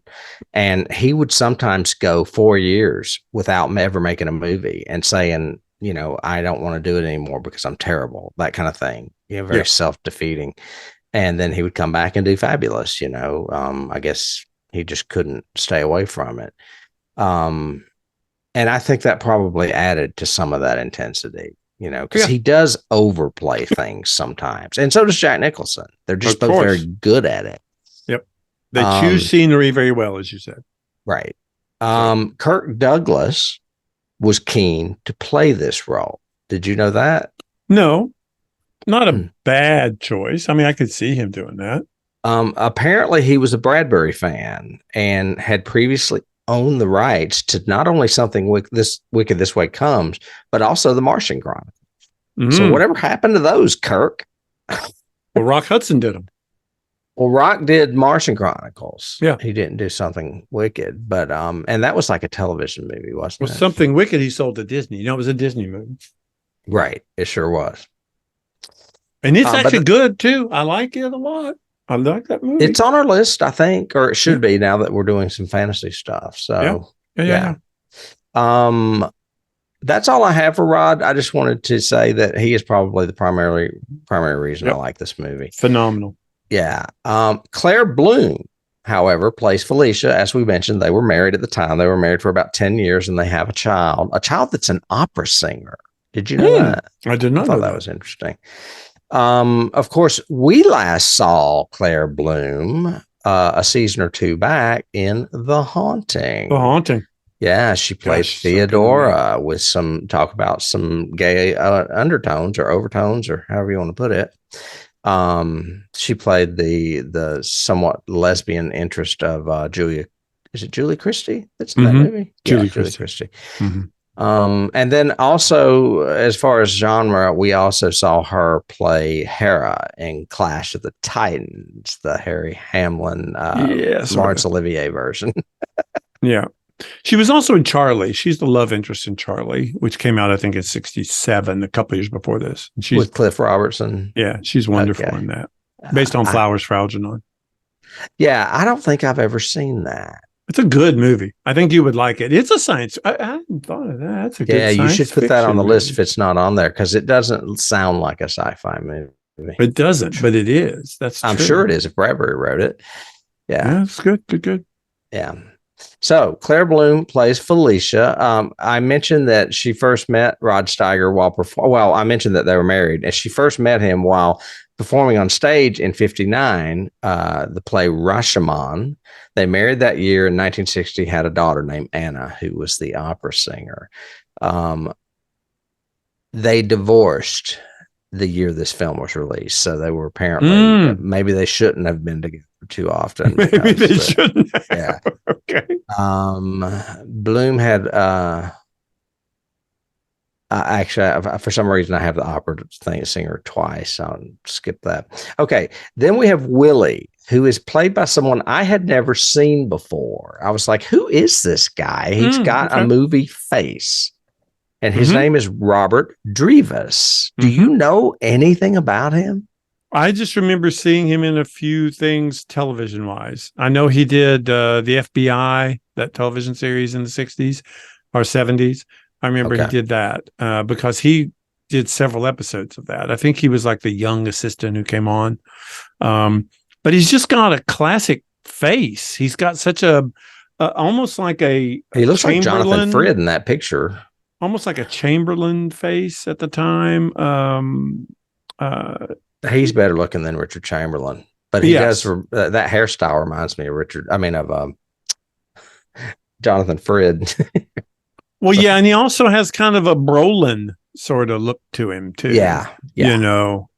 and he would sometimes go 4 years without ever making a movie and saying, I don't want to do it anymore because I'm terrible, that kind of thing. Very self-defeating. And then he would come back and do fabulous. I guess he just couldn't stay away from it. And I think that probably added to some of that intensity. Because he does overplay things sometimes. And so does Jack Nicholson. They're just both very good at it. Yep. They choose scenery very well, as you said. Right. Kirk Douglas was keen to play this role. Did you know that? No, not a bad choice. I mean, I could see him doing that. Apparently, he was a Bradbury fan and had previously own the rights to not only something Wicked This Way Comes, but also the Martian Chronicles. So whatever happened to those, Kirk? Well, Rock Hudson did them. Well, Rock did Martian Chronicles. Yeah. He didn't do something Wicked, but and that was like a television movie, wasn't it? Something Wicked he sold to Disney. It was a Disney movie. Right. It sure was. And it's actually good too. I like it a lot. I like that movie. It's on our list, I think, or it should be now that we're doing some fantasy stuff. So, yeah. That's all I have for Rod. I just wanted to say that he is probably the primary reason I like this movie. Phenomenal. Yeah. Claire Bloom, however, plays Felicia. As we mentioned, they were married at the time. They were married for about 10 years and they have a child that's an opera singer. Did you know that? I did not know that was interesting. Of course, we last saw Claire Bloom a season or two back in The Haunting. The Haunting. Yeah, she played Theodora with some gay undertones or overtones or however you want to put it. She played the somewhat lesbian interest of Julia. Is it Julie Christie? That's in that movie. Julie Christie. And then also, as far as genre, we also saw her play Hera in Clash of the Titans, the Harry Hamlin, Laurence Olivier version. Yeah. She was also in Charlie. She's the love interest in Charlie, which came out, I think, in 1967, a couple of years before this. She's with Cliff Robertson. Yeah, she's wonderful in that. Based on Flowers for Algernon. Yeah, I don't think I've ever seen that. It's a good movie. I think you would like it. It's a science. I hadn't thought of that. That's a good. Yeah, you should put that on the list movie. if it's not on there, because it doesn't sound like a sci-fi movie. It doesn't, but it is. That's I'm true. sure it is if Bradbury wrote it. Yeah, it's good. Good. Yeah. So Claire Bloom plays Felicia. I mentioned that she first met Rod Steiger while I mentioned that they were married, and she first met him while performing on stage in '59, the play Rashomon. They married that year in 1960, had a daughter named Anna, who was the opera singer. They divorced the year this film was released. So they were apparently, maybe they shouldn't have been together too often. Maybe they shouldn't have. Yeah. Okay. Bloom had, actually, for some reason, I have the opera singer twice. I'll skip that. Okay. Then we have Willie, who is played by someone I had never seen before. I was like, who is this guy? He's got a movie face. And his name is Robert Drivas. Do you know anything about him? I just remember seeing him in a few things television-wise. I know he did the FBI, that television series in the 60s or 70s. I remember he did that because he did several episodes of that. I think he was like the young assistant who came on. But he's just got a classic face. He's got such a almost like a He looks like Jonathan Frid in that picture. Almost like a Chamberlain face at the time. He's better looking than Richard Chamberlain, but he does. That hairstyle reminds me of Jonathan Frid. Well, yeah, and he also has kind of a Brolin sort of look to him too. Yeah. You know.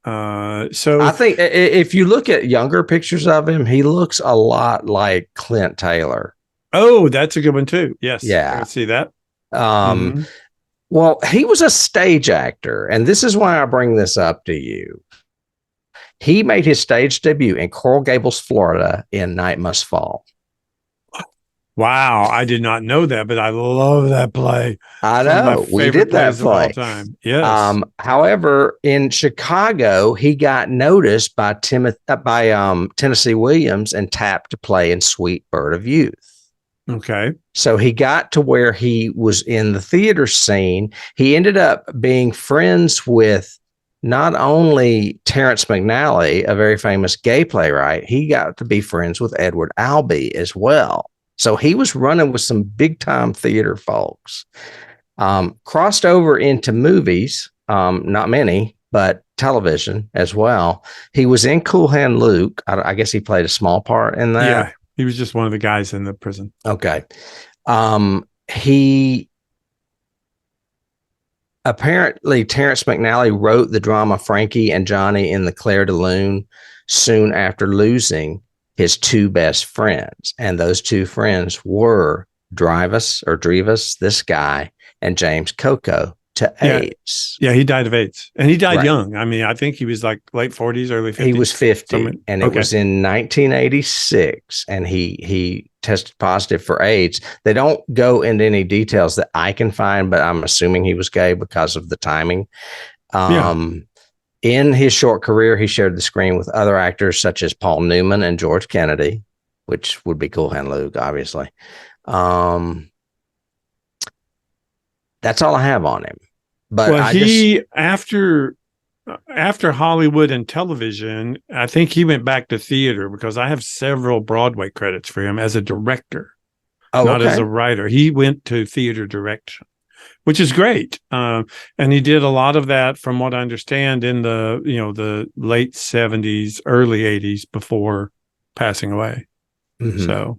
So I think if you look at younger pictures of him, he looks a lot like Clint Taylor. Oh, that's a good one too. Yes. Yeah. I can see that. Well, he was a stage actor, and this is why I bring this up to you. He made his stage debut in Coral Gables, Florida in Night Must Fall. Wow, I did not know that, but I love that play. I know. We did that play. Time. Yes. However, in Chicago, he got noticed by Tennessee Williams and tapped to play in Sweet Bird of Youth. Okay. So he got to where he was in the theater scene. He ended up being friends with not only Terrence McNally, a very famous gay playwright, he got to be friends with Edward Albee as well. So he was running with some big time theater folks. Crossed over into movies, not many, but television as well. He was in Cool Hand Luke. I guess he played a small part in that. Yeah. He was just one of the guys in the prison. Okay. He apparently, Terrence McNally wrote the drama Frankie and Johnny in the Clair de Lune soon after losing his two best friends. And those two friends were Drivas, this guy, and James Coco to AIDS. Yeah, he died of AIDS. And he died young. I mean, I think he was like late 40s, early 50s. He was 50, and it was in 1986, and he tested positive for AIDS. They don't go into any details that I can find, but I'm assuming he was gay because of the timing. In his short career, he shared the screen with other actors such as Paul Newman and George Kennedy, which would be Cool Hand Luke, obviously. That's all I have on him. But after Hollywood and television, I think he went back to theater because I have several Broadway credits for him as a director, not as a writer. He went to theater direction, which is great. And he did a lot of that, from what I understand, in the late 70s, early 80s before passing away. So.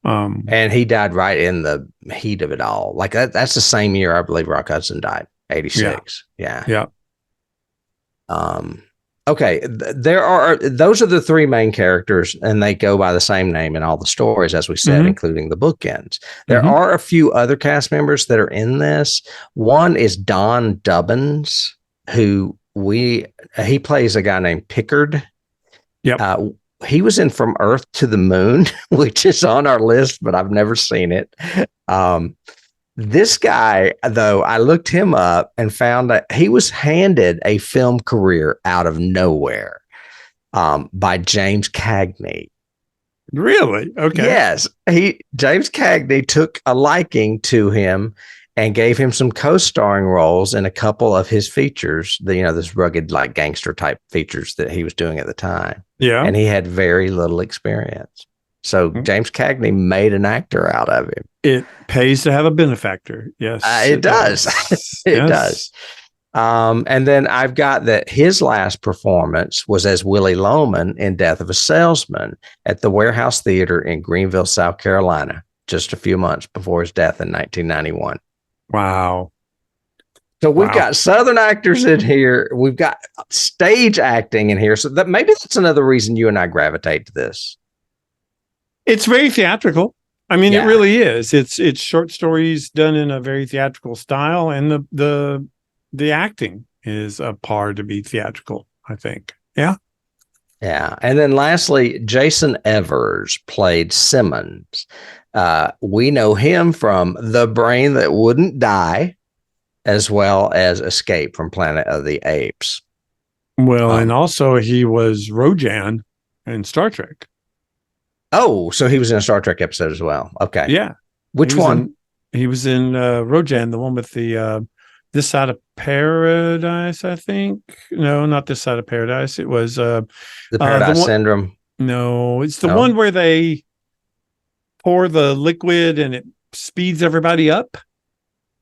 And he died right in the heat of it all. Like that's the same year I believe Rock Hudson died, 86. Yeah. Okay. Those are the three main characters, and they go by the same name in all the stories, as we said, including the bookends. There are a few other cast members that are in this. One is Don Dubbins, who he plays a guy named Pickard. Yep. He was in From Earth to the Moon, which is on our list, but I've never seen it. This guy, though, I looked him up and found that he was handed a film career out of nowhere by James Cagney. Really? Okay. Yes, James Cagney took a liking to him and gave him some co-starring roles in a couple of his features. This rugged like gangster type features that he was doing at the time. Yeah. And he had very little experience. So James Cagney made an actor out of him. It pays to have a benefactor. Yes, it does. It does. And then I've got that his last performance was as Willie Loman in Death of a Salesman at the Warehouse Theater in Greenville, South Carolina, just a few months before his death in 1991. Wow. So we've got Southern actors in here. We've got stage acting in here. So maybe that's another reason you and I gravitate to this. It's very theatrical. I mean, it really is. It's short stories done in a very theatrical style, and the acting is a par to be theatrical, I think. Yeah. Yeah. And then lastly, Jason Evers played Simmons. We know him from The Brain That Wouldn't Die, as well as Escape from Planet of the Apes. Well, and also he was Rojan in Star Trek. Oh, so he was in a Star Trek episode as well. Okay. Yeah. Which one? He was in Rojan, the one with the This Side of Paradise, I think. No, not This Side of Paradise. It was the Paradise Syndrome. No, it's the one where they pour the liquid and it speeds everybody up.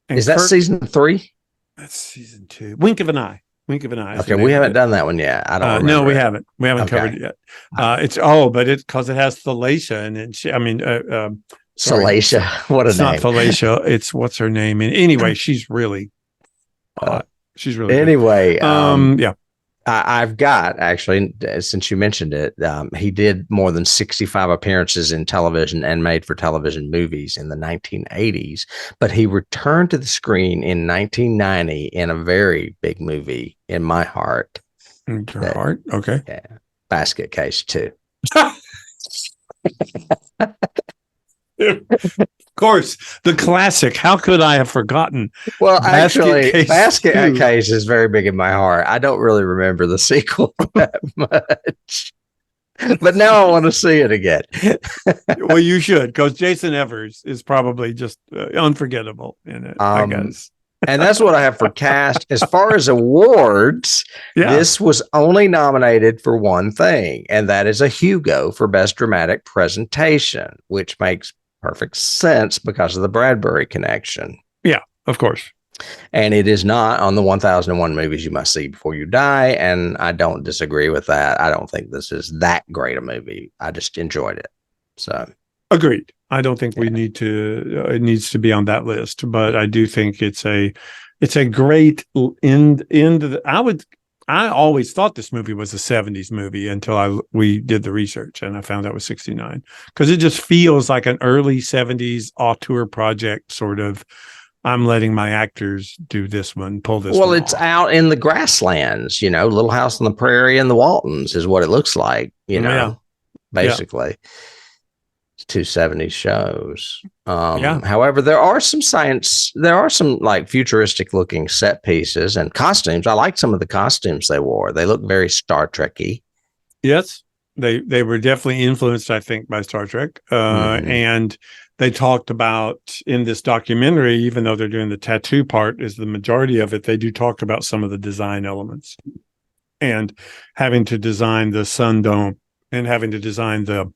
And is that season 3? That's season 2. Wink of an Eye. Wink of an Eye. Okay, we haven't done that one yet. I don't remember. No, we haven't. We haven't covered it yet. But it's because it has Thalacia and Salacia. What a name. It's not Thalacia. It's what's her name? And anyway, she's really hot. She's really good. Anyway. Yeah. I've got, actually, since you mentioned it, he did more than 65 appearances in television and made for television movies in the 1980s, but he returned to the screen in 1990 in a very big movie in my heart. In your heart? Okay. Yeah. Basket Case 2. Of course, the classic. How could I have forgotten? Well, actually, Basket Case is very big in my heart. I don't really remember the sequel that much, but now I want to see it again. Well, you should, because Jason Evers is probably just unforgettable in it, I guess. And that's what I have for cast. As far as awards, this was only nominated for one thing, and that is a Hugo for Best Dramatic Presentation, which makes perfect sense because of the Bradbury connection. Yeah, of course. And it is not on the 1001 Movies You Must See Before You Die, and I don't disagree with that. I don't think this is that great a movie. I just enjoyed it. So agreed. I don't think we need to. It needs to be on that list, but I do think it's a great end. I always thought this movie was a 70s movie until we did the research, and I found out it was 69, because it just feels like an early 70s auteur project, sort of. I'm letting my actors do this one, pull this one it's off. Out in the grasslands, Little House on the Prairie and the Waltons is what it looks like, basically. Yeah. 270 shows. However, there are some like futuristic looking set pieces and costumes. I like some of the costumes they wore. They look very Star Trek-y. Yes, they were definitely influenced, I think, by Star Trek. And they talked about in this documentary, even though they're doing the tattoo part is the majority of it, they do talk about some of the design elements and having to design the sun dome and having to design the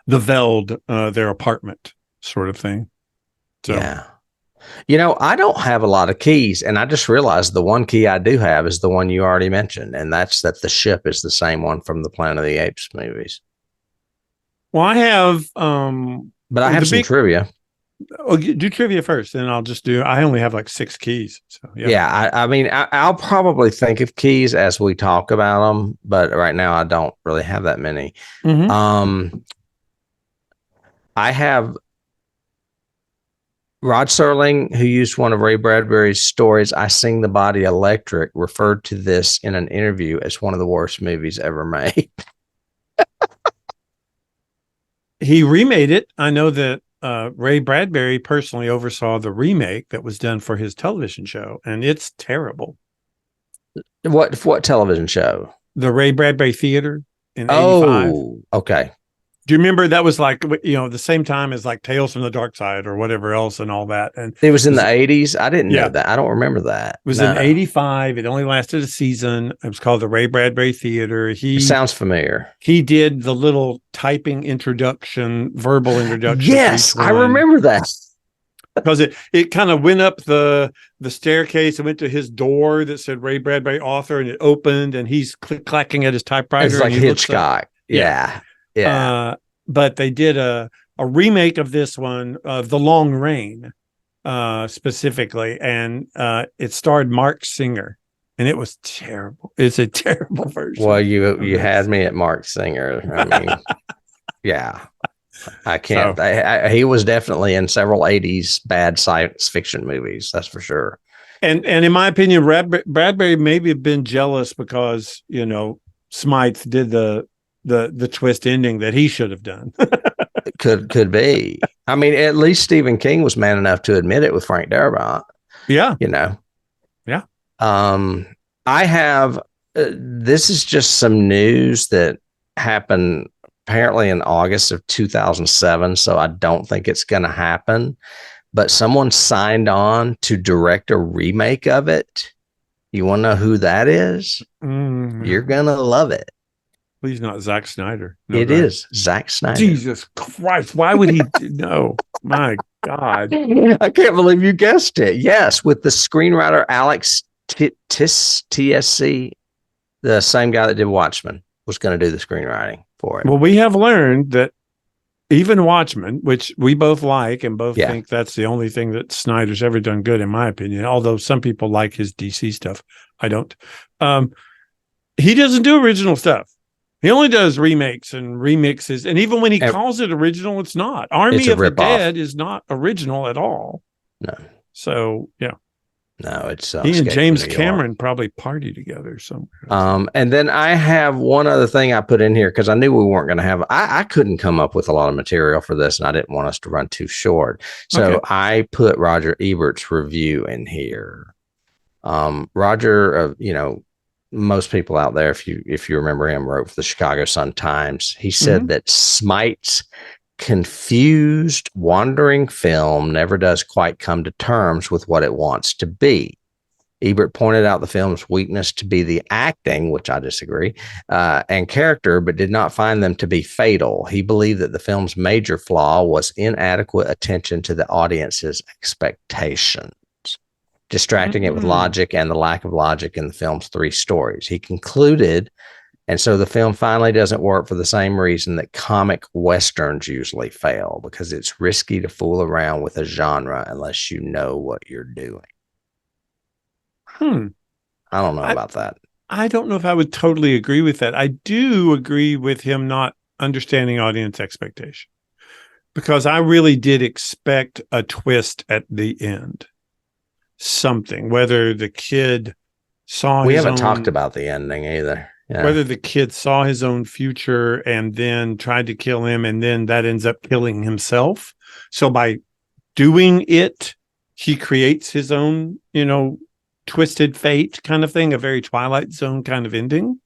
Veldt, their apartment sort of thing. So. Yeah. I don't have a lot of keys, and I just realized the one key I do have is the one you already mentioned, and that's that the ship is the same one from the Planet of the Apes movies. Well, I have... but I have some trivia. Oh, do trivia first, and I only have like 6 keys. So I mean, I'll probably think of keys as we talk about them, but right now I don't really have that many. Mm-hmm. I have Rod Serling, who used one of Ray Bradbury's stories, I Sing the Body Electric, referred to this in an interview as one of the worst movies ever made. He remade it. I know that Ray Bradbury personally oversaw the remake that was done for his television show, and it's terrible. What television show? The Ray Bradbury Theater in 85. Oh, okay. Do you remember that was like, the same time as like Tales from the Dark Side or whatever else and all that? And It was in the 80s. I didn't know Yeah. that. I don't remember that. it was in 85. It only lasted a season. It was called the Ray Bradbury Theater. It sounds familiar. He did the little typing introduction, verbal introduction. Yes, I remember that. Because it kind of went up the staircase and went to his door that said Ray Bradbury author, and it opened and he's clacking at his typewriter. It's like and Hitchcock. Yeah. But they did a remake of this one, of The Long Rain, specifically, and it starred Mark Singer, and it was terrible. It's a terrible version. Well, you had me at Mark Singer. I mean, yeah. I can't. So, he was definitely in several 80s bad science fiction movies. That's for sure. And in my opinion, Bradbury maybe have been jealous because, Smythe did the twist ending that he should have done. Could be. I mean, at least Stephen King was man enough to admit it with Frank Darabont. Yeah. Yeah. I have, this is just some news that happened apparently in August of 2007. So I don't think it's going to happen, but someone signed on to direct a remake of it. You want to know who that is? You're going to love it. Please, not Zack Snyder. No, it is Zack Snyder. Jesus Christ. Why would he? No, my God. I can't believe you guessed it. Yes. With the screenwriter, Alex TSC, the same guy that did Watchmen, was going to do the screenwriting for it. Well, we have learned that even Watchmen, which we both like and both think that's the only thing that Snyder's ever done good, in my opinion, although some people like his DC stuff. I don't. He doesn't do original stuff. He only does remakes and remixes. And even when he calls it original, it's not. Army of the Dead is not original at all. No. So, yeah. No, it's he and James Cameron probably party together somewhere. And then I have one other thing I put in here because I knew we weren't going to have. I couldn't come up with a lot of material for this, and I didn't want us to run too short. So I put Roger Ebert's review in here. Roger, most people out there, if you remember him, wrote for the Chicago Sun-Times. He said that Smythe's confused, wandering film never does quite come to terms with what it wants to be. Ebert pointed out the film's weakness to be the acting, which I disagree, and character, but did not find them to be fatal. He believed that the film's major flaw was inadequate attention to the audience's expectations, distracting it with logic and the lack of logic in the film's three stories. He concluded, and so the film finally doesn't work for the same reason that comic westerns usually fail, because it's risky to fool around with a genre unless you know what you're doing. I don't know about that. I don't know if I would totally agree with that. I do agree with him not understanding audience expectation, because I really did expect a twist at the end. Something, whether the kid saw we haven't talked about the ending either. Yeah. Whether the kid saw his own future and then tried to kill him, and then that ends up killing himself. So by doing it, he creates his own, twisted fate kind of thing, a very Twilight Zone kind of ending,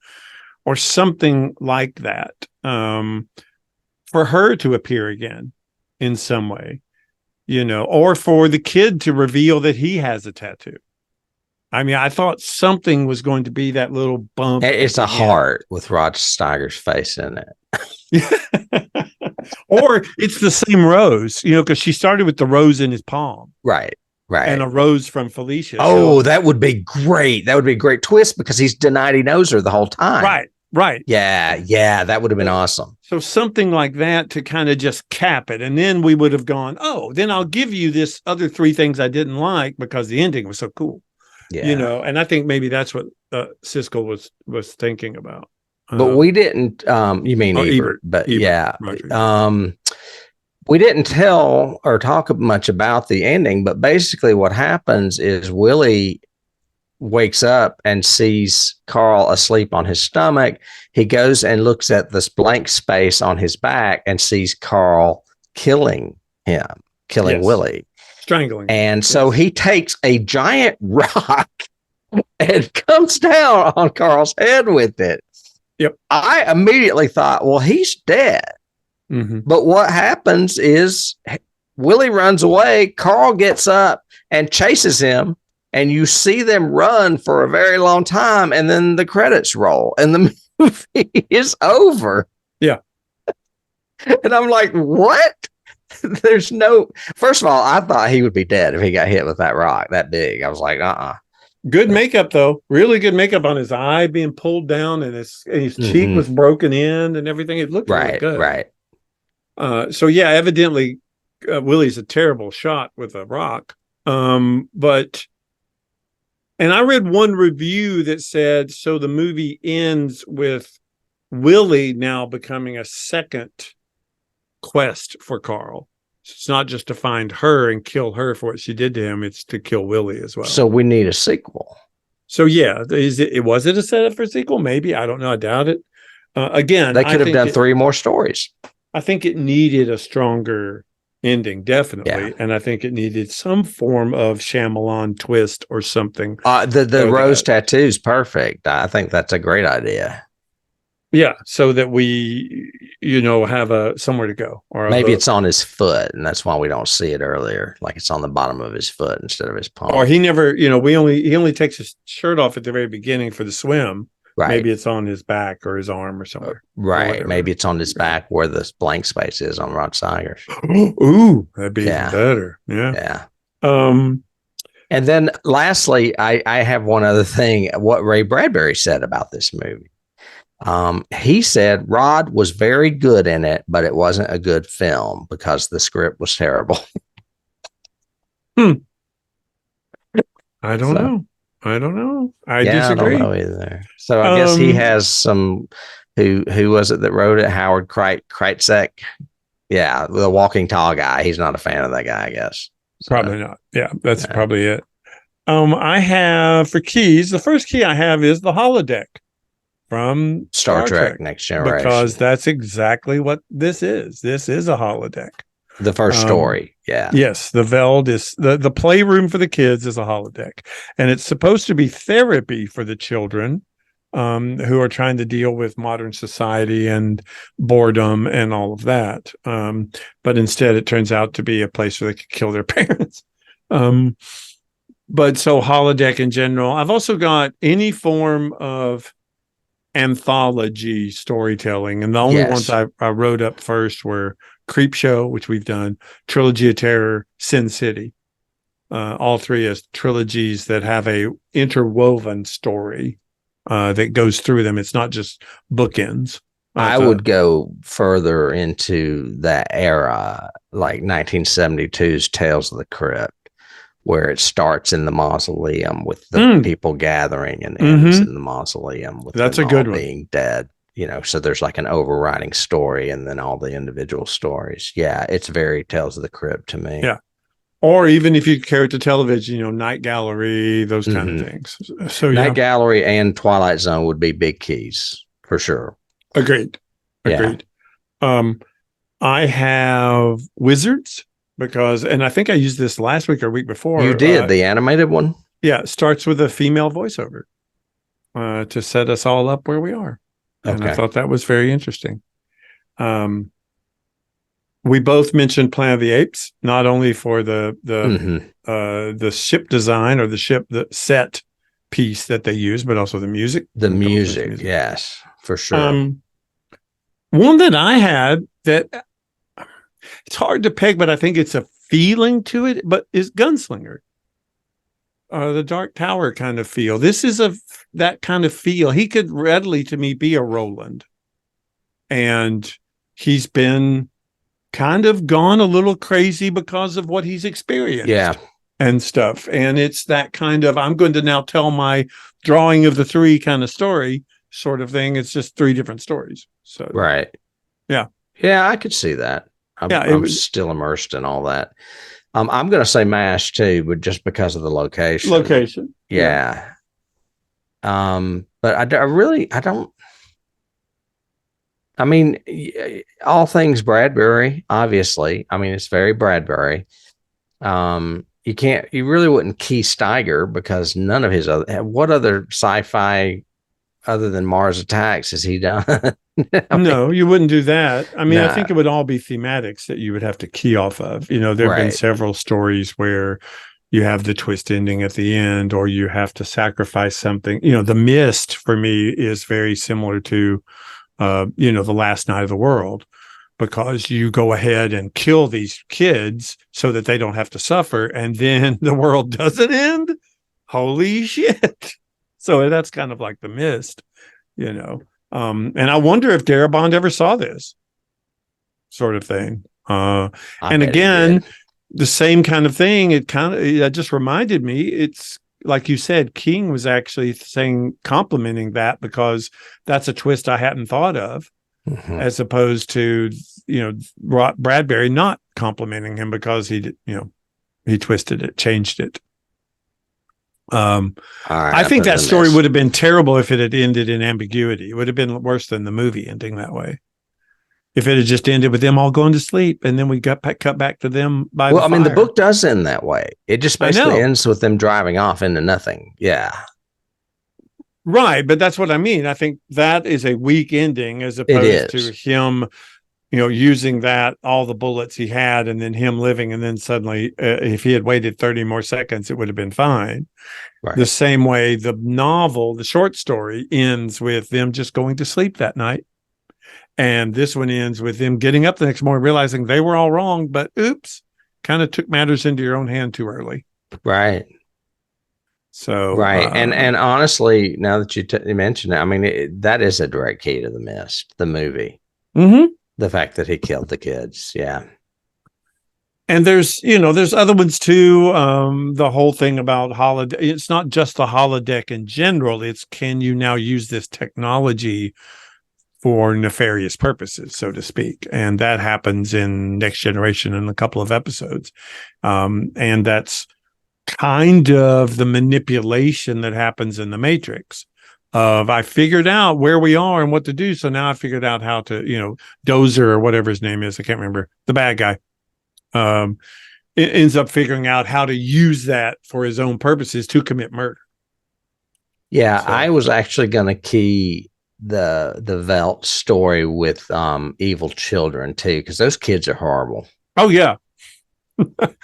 or something like that. For her to appear again in some way, or for the kid to reveal that he has a tattoo. I mean, I thought something was going to be that little bump. It's a heart with Rod Steiger's face in it. Or it's the same rose, because she started with the rose in his palm. Right. And a rose from Felicia. Oh, that would be great. That would be a great twist, because he's denied he knows her the whole time. Right. Yeah. That would have been awesome. So something like that to kind of just cap it. And then we would have gone, then I'll give you this other three things I didn't like because the ending was so cool. Yeah. And I think maybe that's what Siskel was thinking about. But we didn't, you mean Ebert, but Ebert, yeah. Roger. We didn't tell or talk much about the ending, but basically what happens is Willie wakes up and sees Carl asleep on his stomach. He goes and looks at this blank space on his back and sees Carl killing Willie. Strangling. And so he takes a giant rock and comes down on Carl's head with it. Yep. I immediately thought, well, he's dead. But what happens is Willie runs away. Carl gets up and chases him. And you see them run for a very long time. And then the credits roll and the movie is over. Yeah. And I'm like, what? There's no, first of all, I thought he would be dead if he got hit with that rock that big. I was like, Good makeup though. Really good makeup on his eye being pulled down and his cheek was broken in and everything. It looked really good. Right. So yeah, evidently Willie's a terrible shot with a rock. And I read one review that said, so the movie ends with Willie now becoming a second quest for Carl. It's not just to find her and kill her for what she did to him. It's to kill Willie as well. So we need a sequel. So yeah, was it a setup for a sequel? Maybe. I don't know. I doubt it. Again, they could have done 3 more stories. I think it needed a stronger ending, definitely. Yeah. And I think it needed some form of Shyamalan twist or something. The rose tattoo is perfect. I think that's a great idea. Yeah, so that we, have somewhere to go. Or maybe it's on his foot, and that's why we don't see it earlier. Like it's on the bottom of his foot instead of his palm. Or he never, he only takes his shirt off at the very beginning for the swim. Right. Maybe it's on his back or his arm or somewhere. Right. Maybe it's on his back where the blank space is on Rod Steiger's. Ooh, that'd be even better. Yeah. And then lastly, I have one other thing. What Ray Bradbury said about this movie. He said Rod was very good in it, but it wasn't a good film because the script was terrible. I don't know. I disagree. I don't know either. So I guess he has some. Who was it that wrote it? Howard Kreitzek. Yeah, the walking tall guy. He's not a fan of that guy, I guess. Probably not. Yeah, that's probably it. I have for keys. The first key I have is the holodeck from Star Trek Next Generation, because that's exactly what this is. This is a holodeck. The first story. Yeah. Yes. The Veldt is the playroom for the kids is a holodeck, and it's supposed to be therapy for the children who are trying to deal with modern society and boredom and all of that. But instead it turns out to be a place where they could kill their parents. But so holodeck in general. I've also got any form of anthology storytelling, and the only ones I wrote up first were Creepshow, which we've done, Trilogy of Terror, Sin City. All 3 as trilogies that have a interwoven story that goes through them. It's not just bookends. I would go further into that era, like 1972's Tales of the Crypt, where it starts in the mausoleum with the people gathering and ends in the mausoleum with that's them a good all one. Being dead. So there's like an overriding story and then all the individual stories. Yeah, it's very Tales of the Crypt to me. Yeah. Or even if you carry it to television, Night Gallery, those kind of things. So Night Gallery and Twilight Zone would be big keys for sure. Agreed. I have Wizards and I think I used this last week or week before. You did the animated one? Yeah. It starts with a female voiceover to set us all up where we are. And I thought that was very interesting. We both mentioned Planet of the Apes, not only for the ship design or the set piece that they use, but also the music. The music, yes, for sure. One that I had that it's hard to peg, but I think it's a feeling to it, but is Gunslinger. The Dark Tower kind of feel. This is that kind of feel. He could readily, to me, be a Roland. And he's been kind of gone a little crazy because of what he's experienced. Yeah. And stuff. And it's that kind of, I'm going to now tell my drawing of the 3 kind of story sort of thing. It's just 3 different stories. So right. Yeah. Yeah, I could see that. I'm still immersed in all that. I'm going to say MASH too, but just because of the location. Yeah. But I don't. I mean, all things Bradbury, obviously. I mean, it's very Bradbury. You really wouldn't key Steiger because none of his what other sci-fi other than Mars Attacks has he done? No, you wouldn't do that. I mean, I Nah. think it would all be thematics that you would have to key off of. There have been Right. several stories where you have the twist ending at the end, or you have to sacrifice something. The Mist for me is very similar to, The Last Night of the World, because you go ahead and kill these kids so that they don't have to suffer, and then the world doesn't end. Holy shit. So that's kind of like The Mist, and I wonder if Darabont ever saw this sort of thing. I And bet he again, did. the same kind of thing. It just reminded me, it's like you said, King was actually complimenting that, because that's a twist I hadn't thought of, Mhm. as opposed to, Bradbury not complimenting him because he twisted it, changed it. All right, I think put it that in story this. would have been terrible if it had ended in ambiguity. It would have been worse than the movie ending that way. If it had just ended with them all going to sleep, and then we cut back to them by Well, the I mean, the fire. book does end that way. It just I basically know. ends with them driving off into nothing. Yeah, Right, but that's what I mean. I think that is a weak ending, as it opposed to is. him, using that, all the bullets he had, and then him living, and then suddenly, if he had waited 30 more seconds, it would have been fine. The Right. same way the novel, the short story, ends with them just going to sleep that night. And this one ends with them getting up the next morning, realizing they were all wrong, but oops, kind of took matters into your own hand too early. Right. So, Right. And honestly, now that you mentioned it, I mean, that is a direct key to The Mist, the movie. mm-hmm. The fact that he killed the kids. Yeah. And there's other ones too. The whole thing about holodeck. It's not just the holodeck in general. It's, can you now use this technology for nefarious purposes, so to speak? And that happens in Next Generation in a couple of episodes. And that's kind of the manipulation that happens in the Matrix. I figured out where we are and what to do. So now I figured out how to, Dozer or whatever his name is. I can't remember, the bad guy. It ends up figuring out how to use that for his own purposes to commit murder. Yeah. So- I was actually going to key the Veldt story with evil children too, because those kids are horrible. Oh yeah.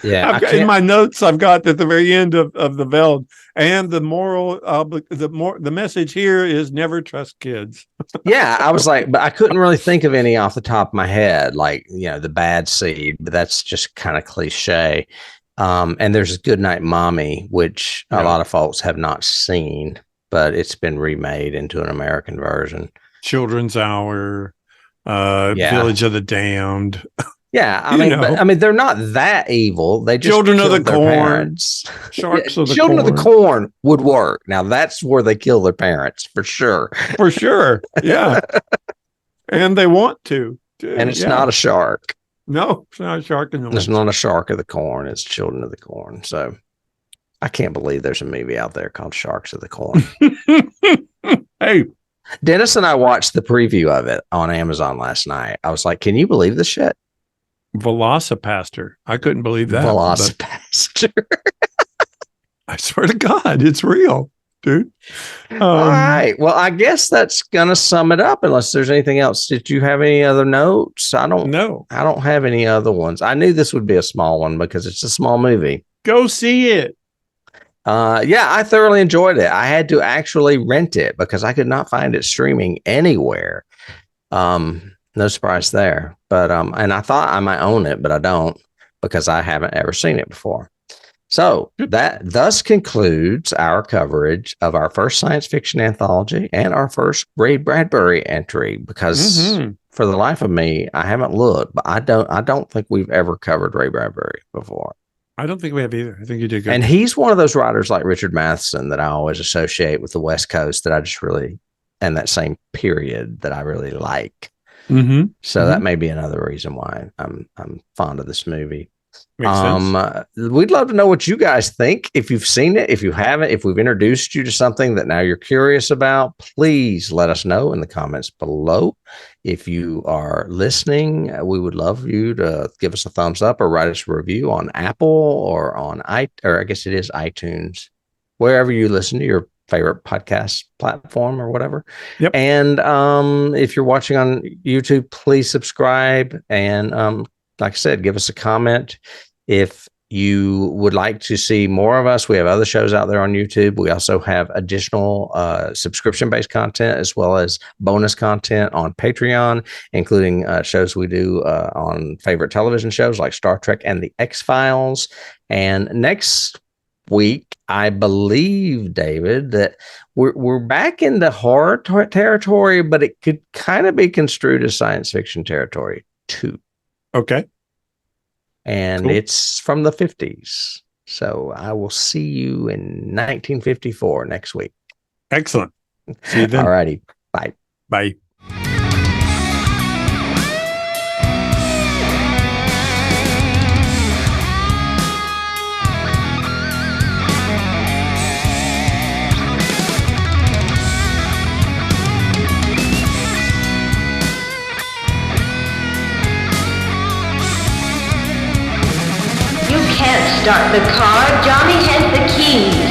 Yeah. In my notes, I've got at the very end of the Veldt, and the moral, the message here is never trust kids. Yeah, I was like, but I couldn't really think of any off the top of my head, like, the bad seed, but that's just kind of cliche. And there's Good Night Mommy, which a lot of folks have not seen, but it's been remade into an American version. Children's Hour, Village of the Damned. Yeah, I mean, they're not that evil. They just Children of the their Corn. parents. Sharks of the Children Corn. of the Corn would work. Now that's where they kill their parents for sure. For sure. Yeah. And they want to. Too. And it's not a shark. No, it's not a shark in the It's not a Shark of the Corn. It's Children of the Corn. So I can't believe there's a movie out there called Sharks of the Corn. Hey, Dennis and I watched the preview of it on Amazon last night. I was like, can you believe this shit? Velocipaster. I couldn't believe that. Velocipaster. I swear to God, it's real, dude. All right. Well, I guess that's gonna sum it up. Unless there's anything else. Did you have any other notes? I don't have any other ones. I knew this would be a small one because it's a small movie. Go see it. Yeah, I thoroughly enjoyed it. I had to actually rent it because I could not find it streaming anywhere. No surprise there. But and I thought I might own it, but I don't because I haven't ever seen it before. So that thus concludes our coverage of our first science fiction anthology and our first Ray Bradbury entry, because for the life of me, I haven't looked, but I don't think we've ever covered Ray Bradbury before. I don't think we have either. I think you did good. And he's one of those writers like Richard Matheson that I always associate with the West Coast that I just really, and that same period that I really like. So that may be another reason why I'm fond of this movie. Makes sense. We'd love to know what you guys think. If you've seen it, if you haven't, if we've introduced you to something that now you're curious about, please let us know in the comments below. If you are listening, we would love you to give us a thumbs up or write us a review on Apple or on I guess it is iTunes, wherever you listen to your favorite podcast platform or whatever. Yep. And if you're watching on YouTube, please subscribe. And like I said, give us a comment. If you would like to see more of us, we have other shows out there on YouTube. We also have additional subscription-based content as well as bonus content on Patreon, including shows we do on favorite television shows like Star Trek and The X-Files. And next week, I believe, David, that we're back into horror territory, but it could kind of be construed as science fiction territory too. Okay. And Cool. It's from the 50s. So I will see you in 1954 next week. Excellent. See you then. All righty. Bye. Bye. You can't start the car. Johnny has the keys.